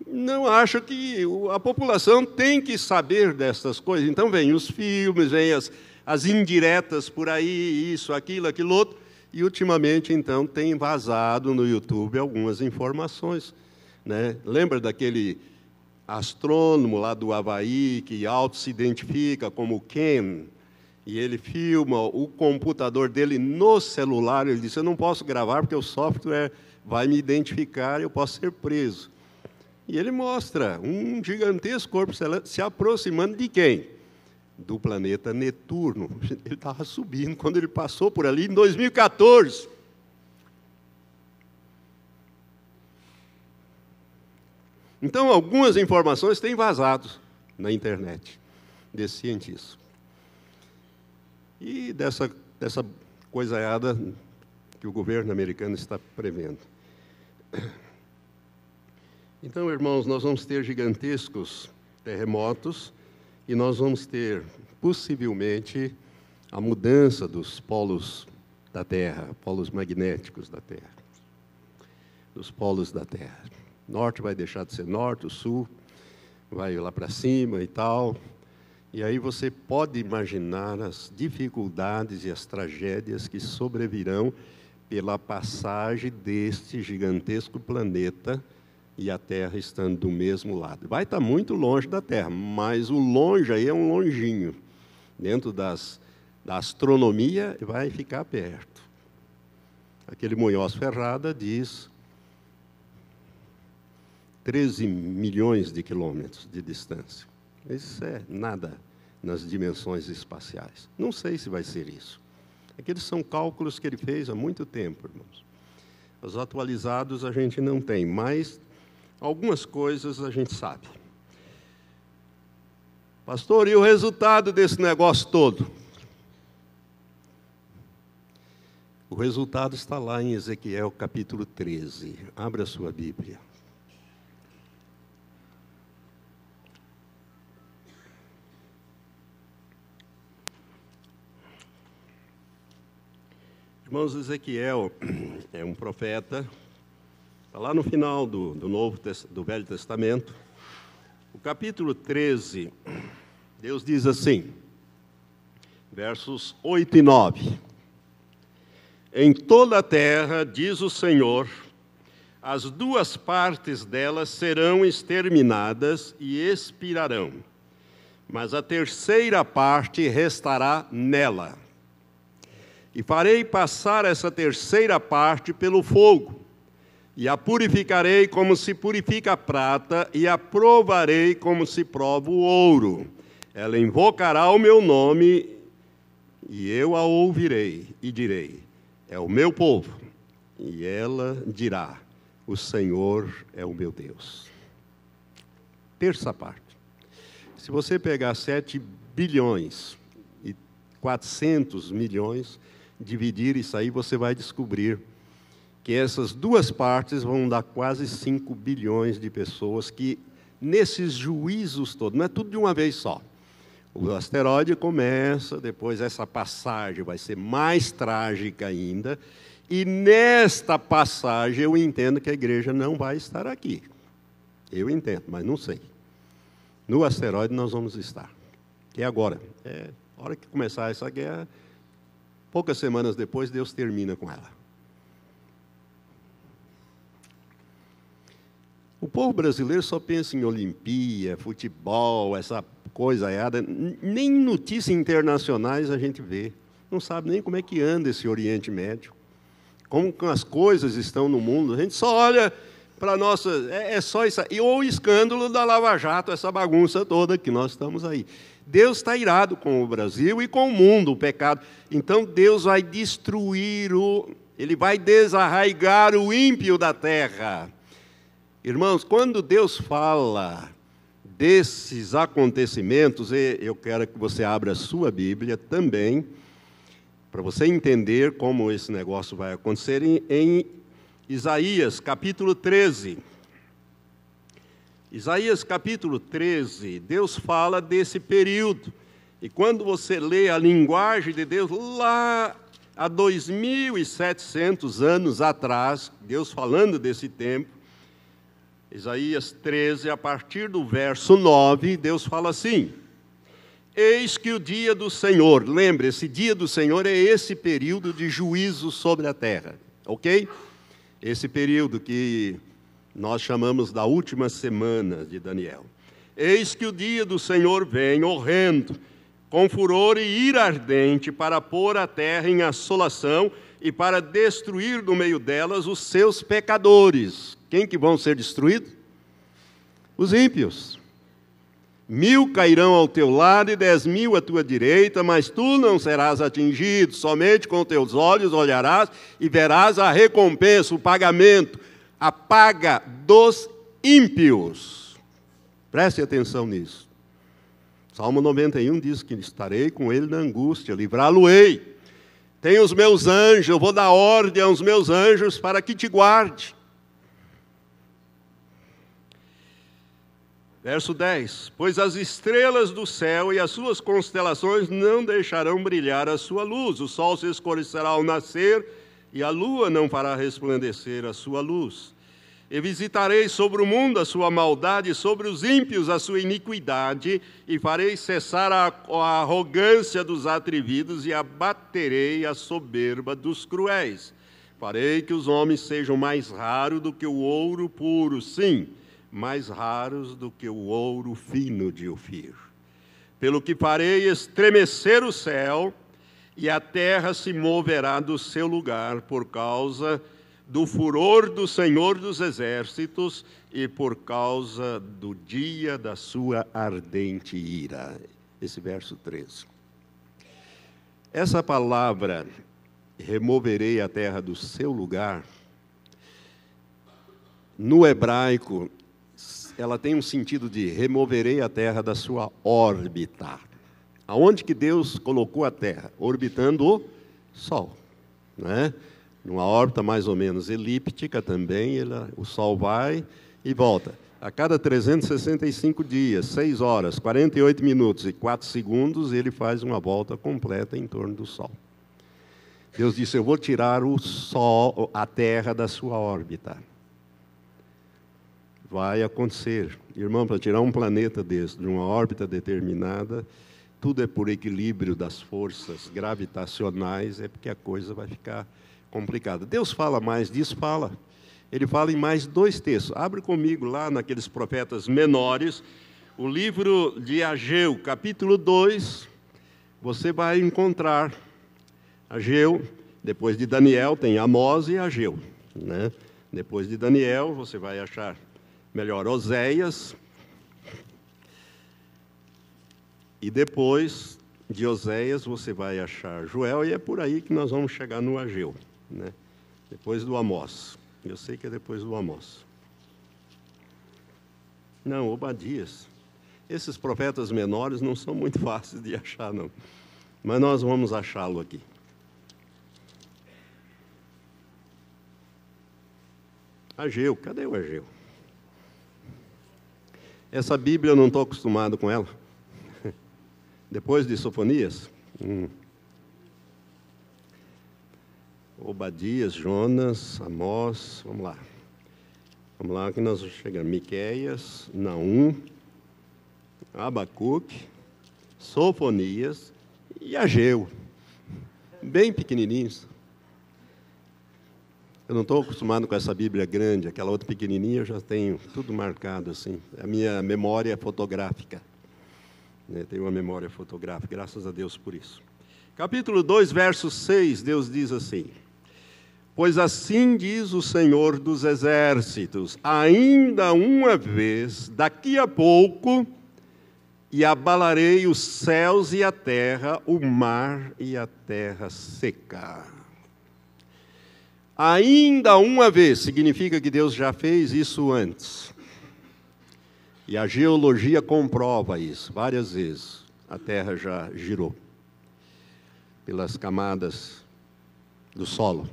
não acham que a população tem que saber dessas coisas. Então, vem os filmes, vem as indiretas por aí, isso, aquilo, aquilo outro. E, ultimamente, então, tem vazado no YouTube algumas informações. Né? Lembra daquele astrônomo lá do Havaí que se identifica como Ken? E ele filma o computador dele no celular. Ele disse: eu não posso gravar porque o software vai me identificar e eu posso ser preso. E ele mostra um gigantesco corpo se aproximando de quem? Do planeta Netuno. Ele estava subindo quando ele passou por ali em 2014. Então, algumas informações têm vazado na internet desse cientista. E dessa coisaiada que o governo americano está prevendo. Então, irmãos, nós vamos ter gigantescos terremotos e nós vamos ter, possivelmente, a mudança dos polos da Terra, polos magnéticos da Terra, dos polos da Terra. Norte vai deixar de ser norte, o sul vai lá para cima e tal. E aí você pode imaginar as dificuldades e as tragédias que sobrevirão pela passagem deste gigantesco planeta e a Terra estando do mesmo lado. Vai estar muito longe da Terra, mas o longe aí é um longinho. Dentro da astronomia, vai ficar perto. Aquele Munhoz Ferrada diz 13 milhões de quilômetros de distância. Isso é nada nas dimensões espaciais. Não sei se vai ser isso. Aqueles são cálculos que ele fez há muito tempo, irmãos. Os atualizados a gente não tem, mas algumas coisas a gente sabe. Pastor, e o resultado desse negócio todo? O resultado está lá em Ezequiel capítulo 13. Abra a sua Bíblia. Irmãos, Ezequiel é um profeta, está lá no final do Velho Testamento. O capítulo 13, Deus diz assim, versos 8 e 9. Em toda a terra, diz o Senhor, as duas partes delas serão exterminadas e expirarão, mas a terceira parte restará nela. E farei passar essa terceira parte pelo fogo, e a purificarei como se purifica a prata, e a provarei como se prova o ouro. Ela invocará o meu nome, e eu a ouvirei, e direi, é o meu povo. E ela dirá, o Senhor é o meu Deus. Terça parte. Se você pegar 7 bilhões e 400 milhões, dividir isso aí, você vai descobrir que essas duas partes vão dar quase 5 bilhões de pessoas que, nesses juízos todos, não é tudo de uma vez só. O asteroide começa, depois essa passagem vai ser mais trágica ainda, e nesta passagem eu entendo que a igreja não vai estar aqui. Eu entendo, mas não sei. No asteroide nós vamos estar. Que é agora. A hora que começar essa guerra, poucas semanas depois, Deus termina com ela. O povo brasileiro só pensa em Olimpíada, futebol, essa coisa errada. Nem notícias internacionais a gente vê. Não sabe nem como é que anda esse Oriente Médio. Como as coisas estão no mundo. A gente só olha para a nossa... É só isso aí. Ou o escândalo da Lava Jato, essa bagunça toda que nós estamos aí. Deus está irado com o Brasil e com o mundo, o pecado. Então Deus vai destruir Ele vai desarraigar o ímpio da terra. Irmãos, quando Deus fala desses acontecimentos, eu quero que você abra a sua Bíblia também, para você entender como esse negócio vai acontecer, em Isaías, capítulo 13. Isaías capítulo 13, Deus fala desse período. E quando você lê a linguagem de Deus, lá há 2.700 anos atrás, Deus falando desse tempo, Isaías 13, a partir do verso 9, Deus fala assim, eis que o dia do Senhor, lembre, esse dia do Senhor é esse período de juízo sobre a terra, ok? Esse período que nós chamamos da última semana de Daniel. Eis que o dia do Senhor vem horrendo, com furor e ira ardente, para pôr a terra em assolação e para destruir do meio delas os seus pecadores. Quem que vão ser destruídos? Os ímpios. 1000 cairão ao teu lado e 10.000 à tua direita, mas tu não serás atingido, somente com teus olhos olharás e verás a recompensa, o pagamento, a paga dos ímpios. Preste atenção nisso. Salmo 91 diz que estarei com ele na angústia, livrá-lo-ei. Tenho os meus anjos, eu vou dar ordem aos meus anjos para que te guarde. Verso 10. Pois as estrelas do céu e as suas constelações não deixarão brilhar a sua luz. O sol se escurecerá ao nascer e a lua não fará resplandecer a sua luz. E visitarei sobre o mundo a sua maldade, sobre os ímpios a sua iniquidade, e farei cessar a arrogância dos atrevidos, e abaterei a soberba dos cruéis. Farei que os homens sejam mais raros do que o ouro puro, sim, mais raros do que o ouro fino de Ofir. Pelo que farei estremecer o céu, e a terra se moverá do seu lugar por causa do furor do Senhor dos Exércitos e por causa do dia da sua ardente ira. Esse verso 13. Essa palavra, removerei a terra do seu lugar, no hebraico, ela tem um sentido de removerei a terra da sua órbita. Aonde que Deus colocou a terra? Orbitando o Sol, né? Numa órbita mais ou menos elíptica também, o Sol vai e volta. A cada 365 dias, 6 horas, 48 minutos e 4 segundos, ele faz uma volta completa em torno do Sol. Deus disse, eu vou tirar o Sol, a terra da sua órbita. Vai acontecer. Irmão, para tirar um planeta desse, de uma órbita determinada, tudo é por equilíbrio das forças gravitacionais, é porque a coisa vai ficar complicada. Deus fala mais disso? Fala. Ele fala em mais 2 textos. Abre comigo lá naqueles profetas menores, o livro de Ageu, capítulo 2, você vai encontrar Ageu, depois de Daniel tem Amós e Ageu, né? Depois de Daniel você vai achar, melhor, Oséias, e depois de Oséias você vai achar Joel, e é por aí que nós vamos chegar no Ageu, né? Depois do Amós. Eu sei que é depois do Amós. Não, Obadias. Esses profetas menores não são muito fáceis de achar, não. Mas nós vamos achá-lo aqui. Ageu, cadê o Ageu? Essa Bíblia eu não estou acostumado com ela. Depois de Sofonias. Obadias, Jonas, Amós, vamos lá. Vamos lá que nós chegamos. Miqueias, Naum, Abacuque, Sofonias e Ageu. Bem pequenininhos. Eu não estou acostumado com essa Bíblia grande, aquela outra pequenininha eu já tenho tudo marcado assim. A minha memória fotográfica. Tenho uma memória fotográfica, graças a Deus por isso. Capítulo 2, verso 6, Deus diz assim: pois assim diz o Senhor dos Exércitos, ainda uma vez, daqui a pouco, e abalarei os céus e a terra, o mar e a terra seca. Ainda uma vez, significa que Deus já fez isso antes. E a geologia comprova isso, várias vezes. A terra já girou pelas camadas do solo.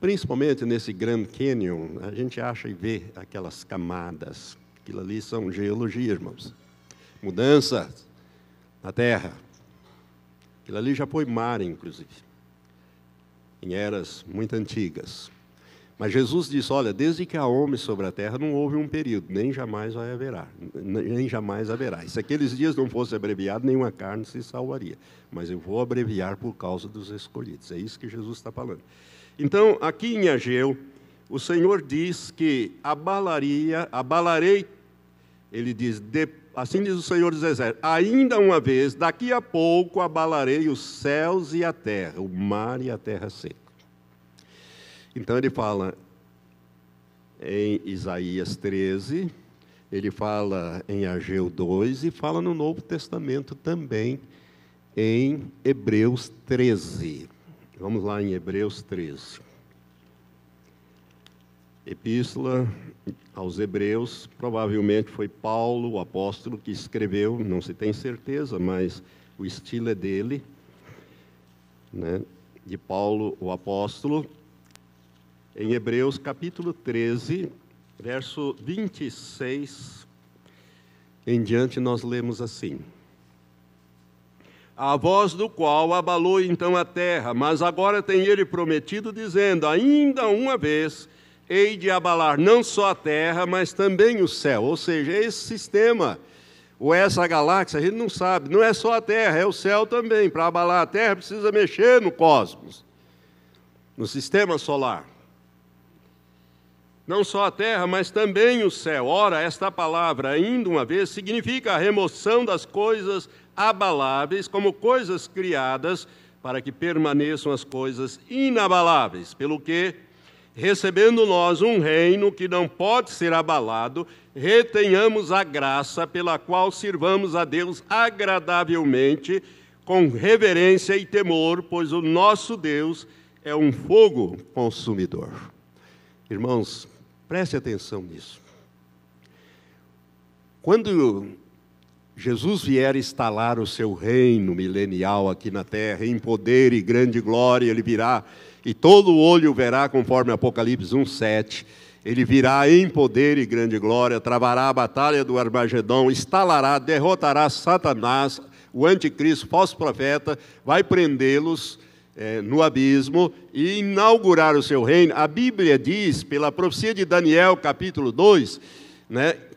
Principalmente nesse Grand Canyon, a gente acha e vê aquelas camadas. Aquilo ali são geologia, irmãos. Mudanças na terra. Aquilo ali já foi mar, inclusive, em eras muito antigas. Mas Jesus disse, olha, desde que há homem sobre a terra, não houve um período, nem jamais haverá. Nem jamais haverá. E se aqueles dias não fossem abreviados, nenhuma carne se salvaria. Mas eu vou abreviar por causa dos escolhidos. É isso que Jesus está falando. Então, aqui em Ageu, o Senhor diz que abalarei, ele diz, assim diz o Senhor dos Exércitos, ainda uma vez, daqui a pouco abalarei os céus e a terra, o mar e a terra seca. Então ele fala em Isaías 13, ele fala em Ageu 2 e fala no Novo Testamento também em Hebreus 13. Vamos lá em Hebreus 13. Epístola aos Hebreus, provavelmente foi Paulo, o apóstolo, que escreveu, não se tem certeza, mas o estilo é dele, né? De Paulo, o apóstolo. Em Hebreus, capítulo 13, verso 26 em diante, nós lemos assim: a voz do qual abalou então a terra, mas agora tem ele prometido, dizendo, ainda uma vez hei de abalar não só a terra, mas também o céu. Ou seja, esse sistema, ou essa galáxia, a gente não sabe, não é só a terra, é o céu também. Para abalar a terra, precisa mexer no cosmos. no sistema solar. Não só a terra, mas também o céu. Ora, esta palavra, ainda uma vez, significa a remoção das coisas abaláveis como coisas criadas para que permaneçam as coisas inabaláveis. Pelo que, recebendo nós um reino que não pode ser abalado, retenhamos a graça pela qual sirvamos a Deus agradavelmente, com reverência e temor, pois o nosso Deus é um fogo consumidor. Irmãos, preste atenção nisso. Quando Jesus vier instalar o seu reino milenial aqui na terra, em poder e grande glória, ele virá, e todo olho verá, conforme Apocalipse 1:7, ele virá em poder e grande glória, travará a batalha do Armagedon, instalará, derrotará Satanás, o anticristo, falso profeta, vai prendê-los no abismo e inaugurar o seu reino. A Bíblia diz, pela profecia de Daniel, capítulo 2,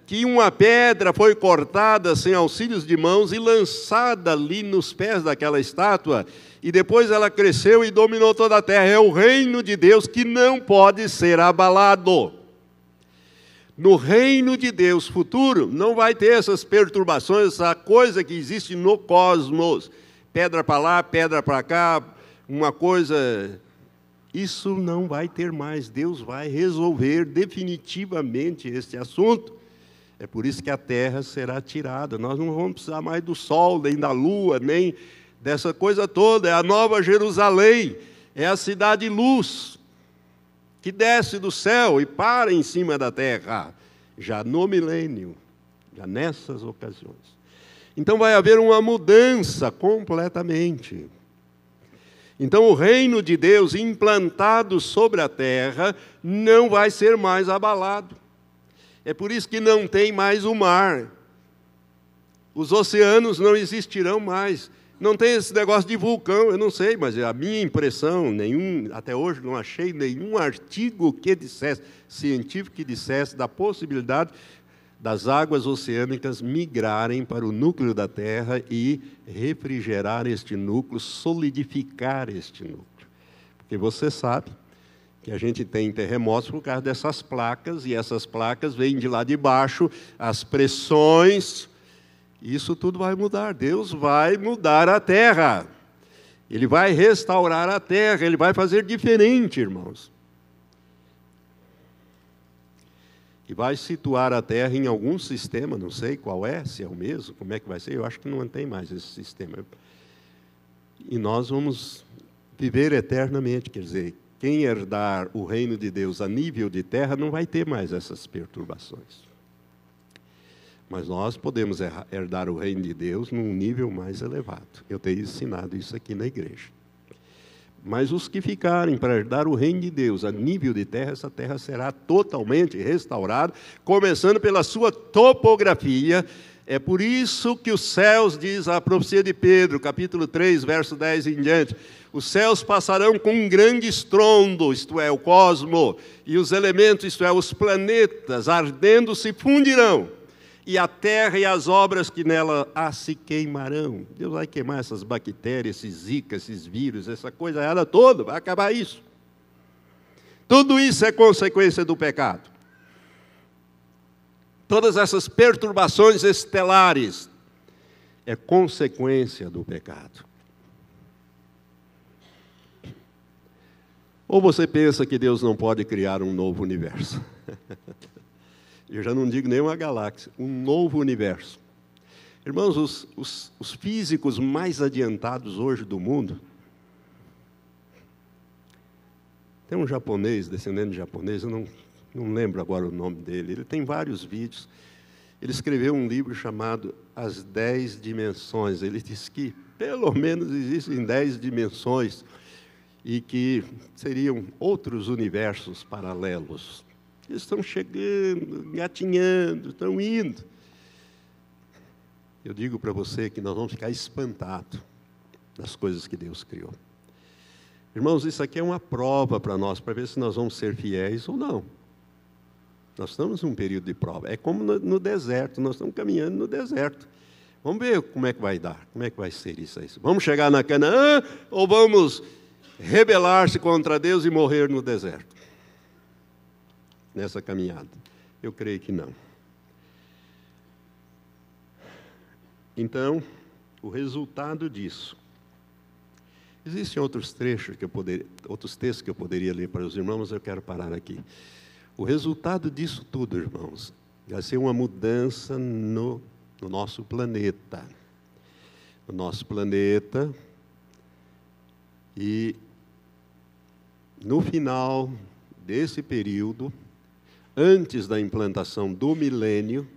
que uma pedra foi cortada sem auxílios de mãos e lançada ali nos pés daquela estátua, e depois ela cresceu e dominou toda a terra. É o reino de Deus que não pode ser abalado. No reino de Deus futuro, não vai ter essas perturbações, essa coisa que existe no cosmos. Pedra para lá, pedra para cá, uma coisa... Isso não vai ter mais. Deus vai resolver definitivamente este assunto. É por isso que a terra será tirada. Nós não vamos precisar mais do sol, nem da lua, nem dessa coisa toda. É a Nova Jerusalém, é a cidade luz, que desce do céu e para em cima da terra, já no milênio, já nessas ocasiões. Então vai haver uma mudança completamente. Então o reino de Deus implantado sobre a terra não vai ser mais abalado. É por isso que não tem mais o mar. Os oceanos não existirão mais. Não tem esse negócio de vulcão, eu não sei, mas a minha impressão, até hoje não achei nenhum artigo que dissesse, científico que dissesse da possibilidade das águas oceânicas migrarem para o núcleo da Terra e refrigerar este núcleo, solidificar este núcleo. Porque você sabe que a gente tem terremotos por causa dessas placas, e essas placas vêm de lá de baixo, as pressões, isso tudo vai mudar. Deus vai mudar a terra, Ele vai restaurar a terra, Ele vai fazer diferente, irmãos. E vai situar a terra em algum sistema, não sei qual é, se é o mesmo, como é que vai ser, eu acho que não tem mais esse sistema. E nós vamos viver eternamente, quer dizer, quem herdar o reino de Deus a nível de terra não vai ter mais essas perturbações. Mas nós podemos herdar o reino de Deus num nível mais elevado. Eu tenho ensinado isso aqui na igreja. Mas os que ficarem para herdar o reino de Deus a nível de terra, essa terra será totalmente restaurada, começando pela sua topografia. É por isso que os céus, diz a profecia de Pedro, capítulo 3, verso 10 em diante, os céus passarão com um grande estrondo, isto é, o cosmo, e os elementos, isto é, os planetas, ardendo se fundirão, e a terra e as obras que nela se queimarão. Deus vai queimar essas bactérias, esses zika, esses vírus, essa coisa errada toda, vai acabar isso. Tudo isso é consequência do pecado. Todas essas perturbações estelares é consequência do pecado. Ou você pensa que Deus não pode criar um novo universo? Eu já não digo nem uma galáxia, um novo universo. Irmãos, os físicos mais adiantados hoje do mundo, tem um japonês, descendente de japonês, eu não lembro agora o nome dele, ele tem vários vídeos. Ele escreveu um livro chamado As 10 Dimensões. Ele diz que pelo menos existem 10 dimensões e que seriam outros universos paralelos. Eles estão chegando, engatinhando, estão indo. Eu digo para você que nós vamos ficar espantados das coisas que Deus criou. Irmãos, isso aqui é uma prova para nós, para ver se nós vamos ser fiéis ou não. Nós estamos num período de prova. É como no deserto, nós estamos caminhando no deserto. Vamos ver como é que vai dar, como é que vai ser isso aí. Vamos chegar na Canaã ou vamos rebelar-se contra Deus e morrer no deserto, nessa caminhada? Eu creio que não. Então, o resultado disso. Existem outros textos que eu poderia ler para os irmãos, mas eu quero parar aqui. O resultado disso tudo, irmãos, vai ser uma mudança no nosso planeta. No nosso planeta. E no final desse período, antes da implantação do milênio,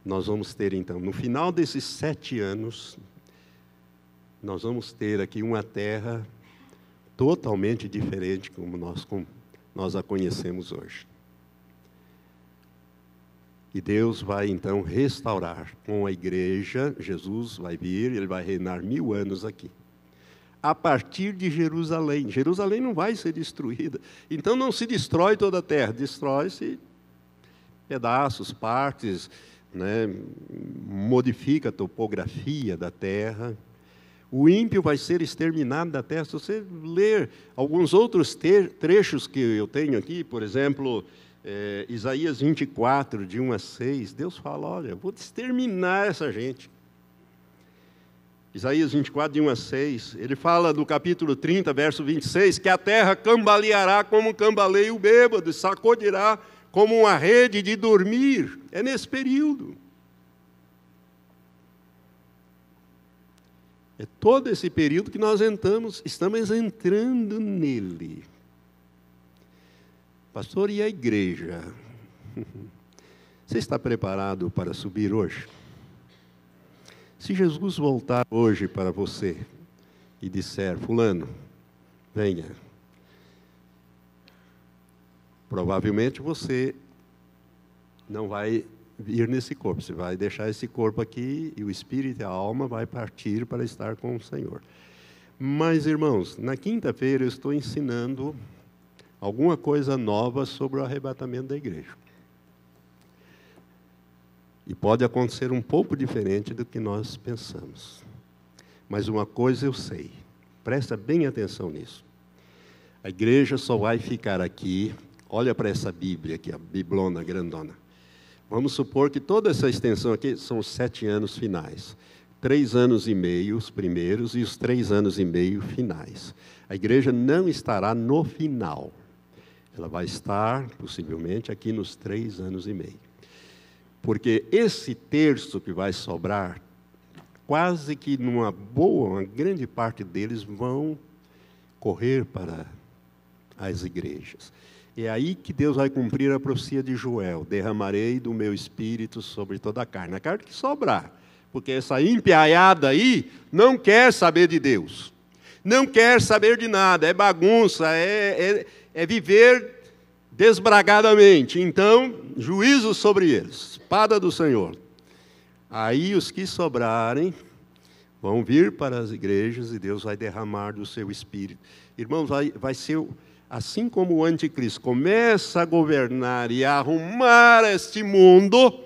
nós vamos ter, então, no final desses 7 anos, nós vamos ter aqui uma terra totalmente diferente como nós a conhecemos hoje. E Deus vai, então, restaurar com a igreja. Jesus vai vir, ele vai reinar 1000 anos aqui. A partir de Jerusalém. Jerusalém não vai ser destruída. Então não se destrói toda a terra, destrói-se pedaços, partes, né? Modifica a topografia da terra. O ímpio vai ser exterminado da terra. Se você ler alguns outros trechos que eu tenho aqui, por exemplo, Isaías 24, de 1 a 6, Deus fala, olha, eu vou exterminar essa gente. Isaías 24, de 1 a 6, ele fala no capítulo 30, verso 26, que a terra cambaleará como cambaleia o bêbado, e sacudirá como uma rede de dormir. É nesse período. É todo esse período que nós estamos entrando nele. Pastor, e a igreja? Você está preparado para subir hoje? Se Jesus voltar hoje para você e disser, fulano, venha. Provavelmente você não vai vir nesse corpo. Você vai deixar esse corpo aqui e o espírito e a alma vai partir para estar com o Senhor. Mas, irmãos, na quinta-feira eu estou ensinando alguma coisa nova sobre o arrebatamento da igreja. E pode acontecer um pouco diferente do que nós pensamos. Mas uma coisa eu sei, presta bem atenção nisso. A igreja só vai ficar aqui, olha para essa Bíblia aqui, a biblona grandona. Vamos supor que toda essa extensão aqui são os 7 anos finais. 3 anos e meio os primeiros e os 3 anos e meio finais. A igreja não estará no final. Ela vai estar, possivelmente, aqui nos 3 anos e meio. Porque esse terço que vai sobrar, quase que uma grande parte deles vão correr para as igrejas. É aí que Deus vai cumprir a profecia de Joel. Derramarei do meu espírito sobre toda a carne. A carne que sobrar. Porque essa empiaiada aí não quer saber de Deus. Não quer saber de nada. É bagunça, é viver desbragadamente. Então, juízo sobre eles. Espada do Senhor. Aí os que sobrarem vão vir para as igrejas e Deus vai derramar do seu espírito. Irmãos, vai ser assim como o anticristo começa a governar e a arrumar este mundo,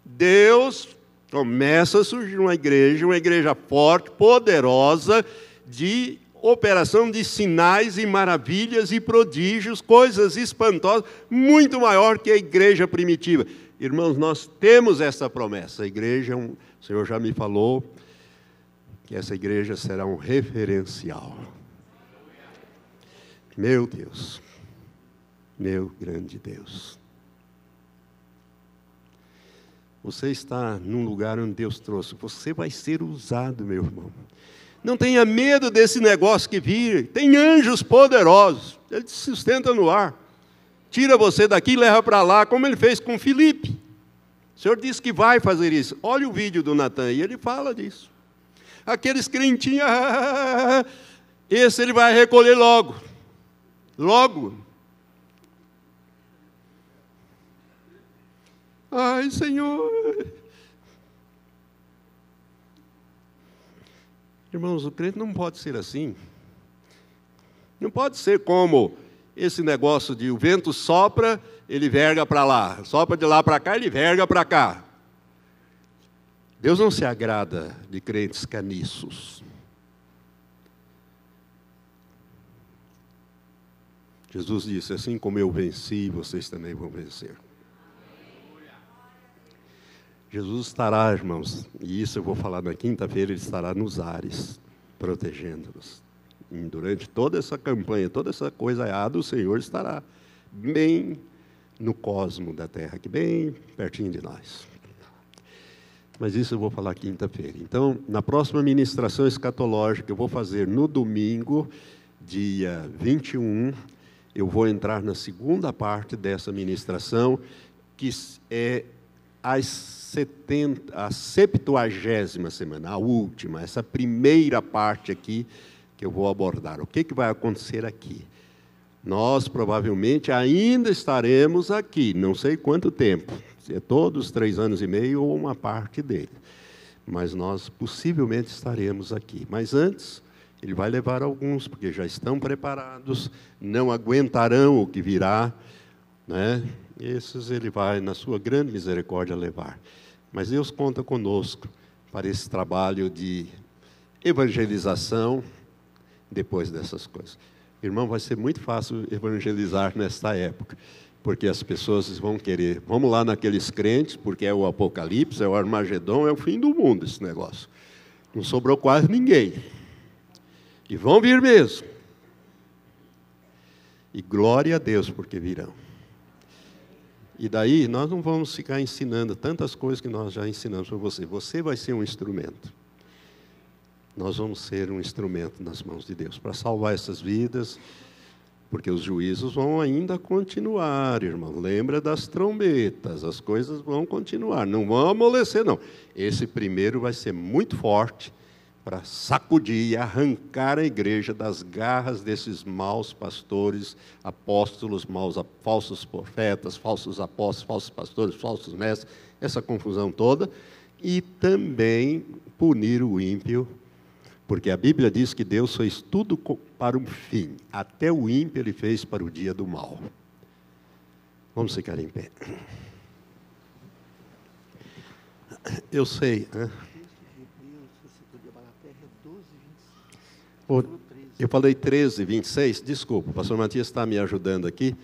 Deus começa a surgir uma igreja forte, poderosa, de operação de sinais e maravilhas e prodígios, coisas espantosas, muito maior que a igreja primitiva. Irmãos, nós temos essa promessa. A igreja, o Senhor já me falou, que essa igreja será um referencial. Meu Deus, meu grande Deus. Você está num lugar onde Deus trouxe. Você vai ser usado, meu irmão. Não tenha medo desse negócio que vir. Tem anjos poderosos. Ele te sustenta no ar. Tira você daqui e leva para lá, como ele fez com Filipe. O Senhor disse que vai fazer isso. Olha o vídeo do Natan, e ele fala disso. Aqueles crentinhos, esse ele vai recolher logo. Logo. Ai, Senhor. Irmãos, o crente não pode ser assim. Não pode ser como esse negócio de o vento sopra, ele verga para lá. Sopra de lá para cá, ele verga para cá. Deus não se agrada de crentes caniços. Jesus disse, assim como eu venci, vocês também vão vencer. Jesus estará, irmãos, e isso eu vou falar na quinta-feira, Ele estará nos ares, protegendo-nos. Durante toda essa campanha, toda essa coisa errada, o Senhor estará bem no cosmo da terra, aqui bem pertinho de nós. Mas isso eu vou falar quinta-feira. Então, na próxima ministração escatológica, eu vou fazer no domingo, dia 21, eu vou entrar na segunda parte dessa ministração, que é a 70ª semana, a última, essa primeira parte aqui que eu vou abordar. O que vai acontecer aqui? Nós provavelmente ainda estaremos aqui, não sei quanto tempo, se é todos 3 anos e meio ou uma parte dele. Mas nós possivelmente estaremos aqui. Mas antes, Ele vai levar alguns, porque já estão preparados, não aguentarão o que virá, né? Esses Ele vai, na sua grande misericórdia, levar. Mas Deus conta conosco para esse trabalho de evangelização depois dessas coisas. Irmão, vai ser muito fácil evangelizar nesta época, porque as pessoas vão querer, vamos lá naqueles crentes, porque é o Apocalipse, é o Armagedon, é o fim do mundo esse negócio. Não sobrou quase ninguém. E vão vir mesmo. E glória a Deus, porque virão. E daí, nós não vamos ficar ensinando tantas coisas que nós já ensinamos para você. Você vai ser um instrumento. Nós vamos ser um instrumento nas mãos de Deus para salvar essas vidas, porque os juízos vão ainda continuar, irmão. Lembra das trombetas, as coisas vão continuar, não vão amolecer, não. Esse primeiro vai ser muito forte para sacudir e arrancar a igreja das garras desses maus pastores, apóstolos, falsos profetas, falsos apóstolos, falsos pastores, falsos mestres, essa confusão toda, e também punir o ímpio, porque a Bíblia diz que Deus fez tudo para um fim. Até o ímpio Ele fez para o dia do mal. Vamos ficar em pé. Eu sei. Eu falei 13:26. Desculpa, o pastor Matias está me ajudando aqui.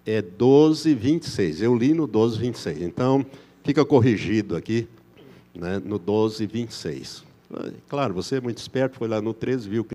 É 12:26. Eu li no 12:26. Então, fica corrigido aqui, né, no 12:26. Claro, você é muito esperto, foi lá no 13, viu que